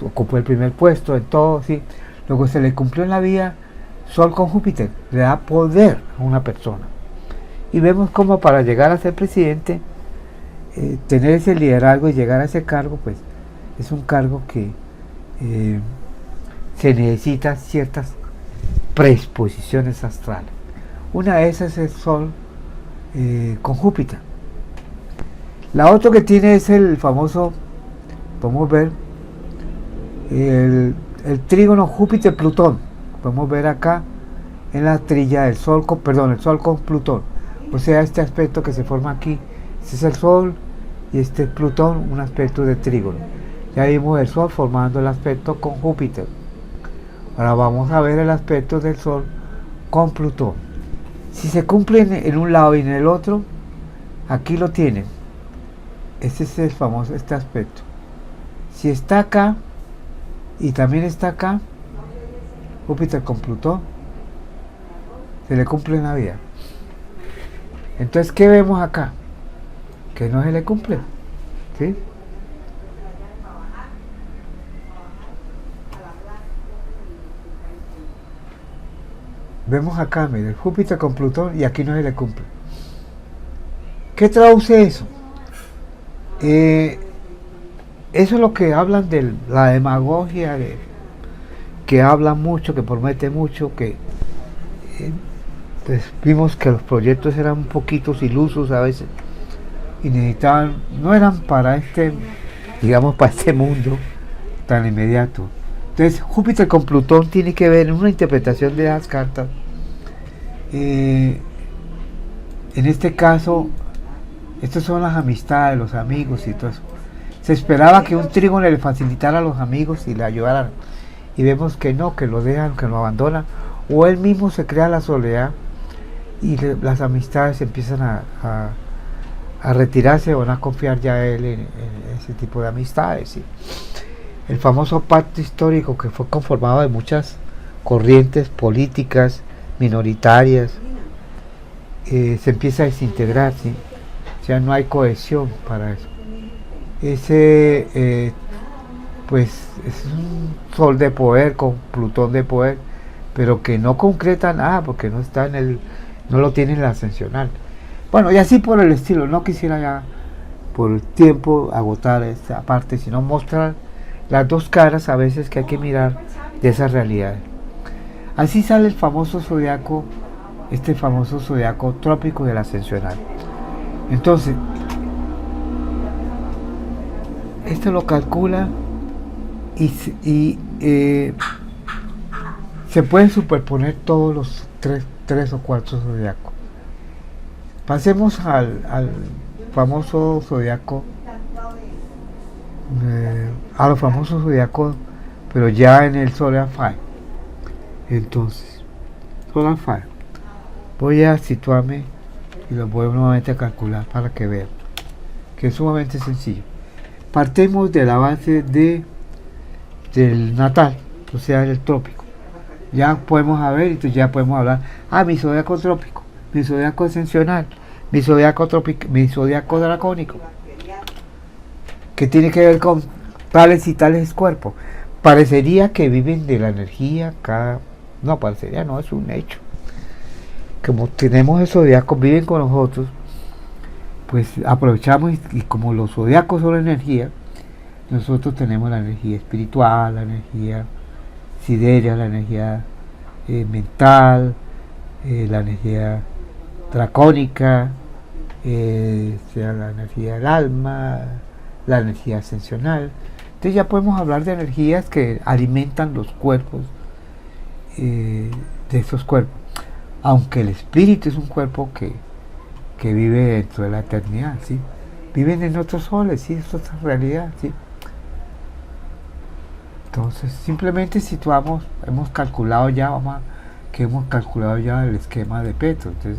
ocupó el primer puesto en todo, ¿sí? Luego se le cumplió en la vida. Sol con Júpiter le da poder a una persona. Y vemos como para llegar a ser presidente, tener ese liderazgo y llegar a ese cargo, pues es un cargo que se necesita ciertas predisposiciones astrales. Una de esas es el Sol con Júpiter. La otra que tiene es el famoso, podemos ver, el trígono Júpiter-Plutón. Podemos ver acá en la trilla del Sol con, el Sol con Plutón. O sea, este aspecto que se forma aquí, este es el Sol y este es Plutón, un aspecto de trígono. Ya vimos el Sol formando el aspecto con Júpiter. Ahora vamos a ver el aspecto del Sol con Plutón. Si se cumplen en un lado y en el otro, aquí lo tienen. Este es el famoso, este aspecto. Si está acá y también está acá, Júpiter con Plutón, se le cumple en la vida. Entonces, ¿qué vemos acá? Que no se le cumple, ¿sí? Vemos acá, mire, Júpiter con Plutón y aquí no se le cumple. ¿Qué traduce eso? Eso es lo que hablan de la demagogia, que habla mucho, que promete mucho, que pues vimos que los proyectos eran un poquito ilusos a veces y necesitaban, no eran para digamos, para este mundo tan inmediato. Entonces Júpiter con Plutón tiene que ver en una interpretación de las cartas. En este caso, estas son las amistades, los amigos y todo eso. Se esperaba que un trígono le facilitara a los amigos y le ayudaran, y vemos que no, que lo dejan, que lo abandonan, o él mismo se crea la soledad y las amistades empiezan a retirarse, van a confiar ya él en ese tipo de amistades, ¿sí? El famoso pacto histórico, que fue conformado de muchas corrientes políticas minoritarias, se empieza a desintegrar, ¿sí? O sea, no hay cohesión para eso. Pues es un Sol de poder con Plutón de poder, pero que no concreta nada porque no está no lo tiene en la ascensional. Bueno, y así por el estilo. No quisiera ya por el tiempo agotar esta parte, sino mostrar las dos caras a veces que hay que mirar de esas realidades. Así sale el famoso zodiaco, este famoso zodiaco trópico de la ascensional. Entonces, esto lo calcula y se pueden superponer todos los tres o cuatro zodiacos. Pasemos al famoso zodiaco, a los famosos zodiacos, pero ya en el Solar Fire. Entonces, Solar Fire, voy a situarme y lo voy nuevamente a calcular para que vean que es sumamente sencillo. Partemos de la base del natal, o sea, del trópico. Ya podemos ver, entonces ya podemos hablar, mi zodiaco trópico, mi zodiaco ascensional, mi zodiaco trópico, mi zodiaco dracónico, que tiene que ver con tales y tales cuerpos. Parecería que viven de la energía, no, parecería, no, es un hecho. Como tenemos el zodiaco, viven con nosotros, pues aprovechamos y como los zodiacos son energía, Nosotros tenemos la energía espiritual, la energía siderea, la energía mental, la energía dracónica, sea la energía del alma, la energía ascensional. Entonces ya podemos hablar de energías que alimentan los cuerpos de esos cuerpos. Aunque el espíritu es un cuerpo que vive dentro de la eternidad, ¿sí? Viven en otros soles, ¿sí? Es otra realidad, ¿sí? Entonces simplemente situamos, hemos calculado ya el esquema de Petro. Entonces